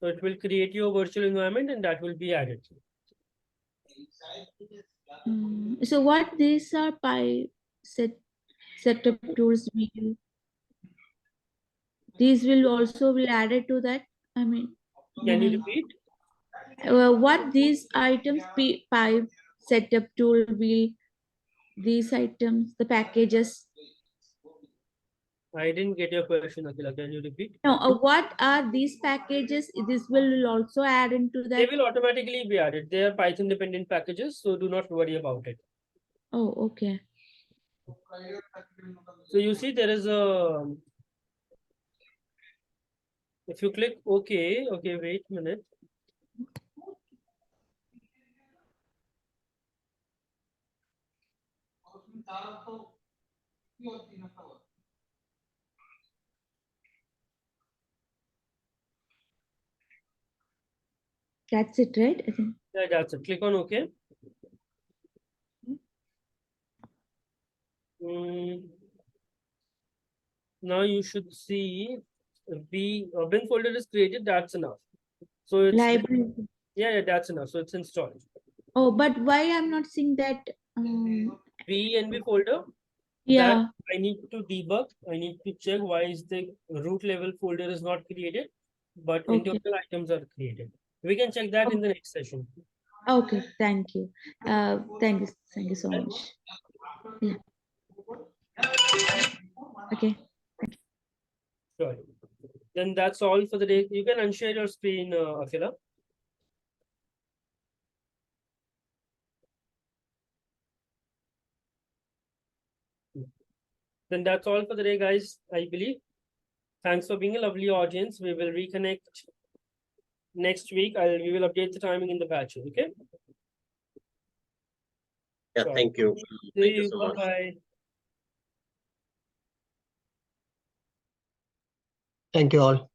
So it will create your virtual environment and that will be added. So what these are setup tools we use? These will also be added to that. I mean, Can you repeat? What these items py setup tool will these items the packages. I didn't get your question, Akila. Can you repeat? No, what are these packages? This will also add into that. They will automatically be added. They are Python dependent packages, so do not worry about it. Oh, okay. So you see there is a, if you click OK, wait a minute. That's it, right? I think. Yeah, that's it. Click on OK. Now you should see bin folder is created. That's enough. So it's library. Yeah, that's enough. So it's installed. Oh, but why I'm not seeing that? BNB folder. Yeah. That I need to debug. I need to check why is the root level folder is not created, but internal items are created. We can check that in the next session. Okay, thank you. Thank you so much. Yeah. Okay. Sure. Then that's all for the day. You can unshare your screen, Akila. Then that's all for the day, guys, I believe. Thanks for being a lovely audience. We will reconnect next week. We will update the timing in the batch. Okay? Yeah, Sure. thank you. See Thank you you. so much. Bye-bye. Thank you all.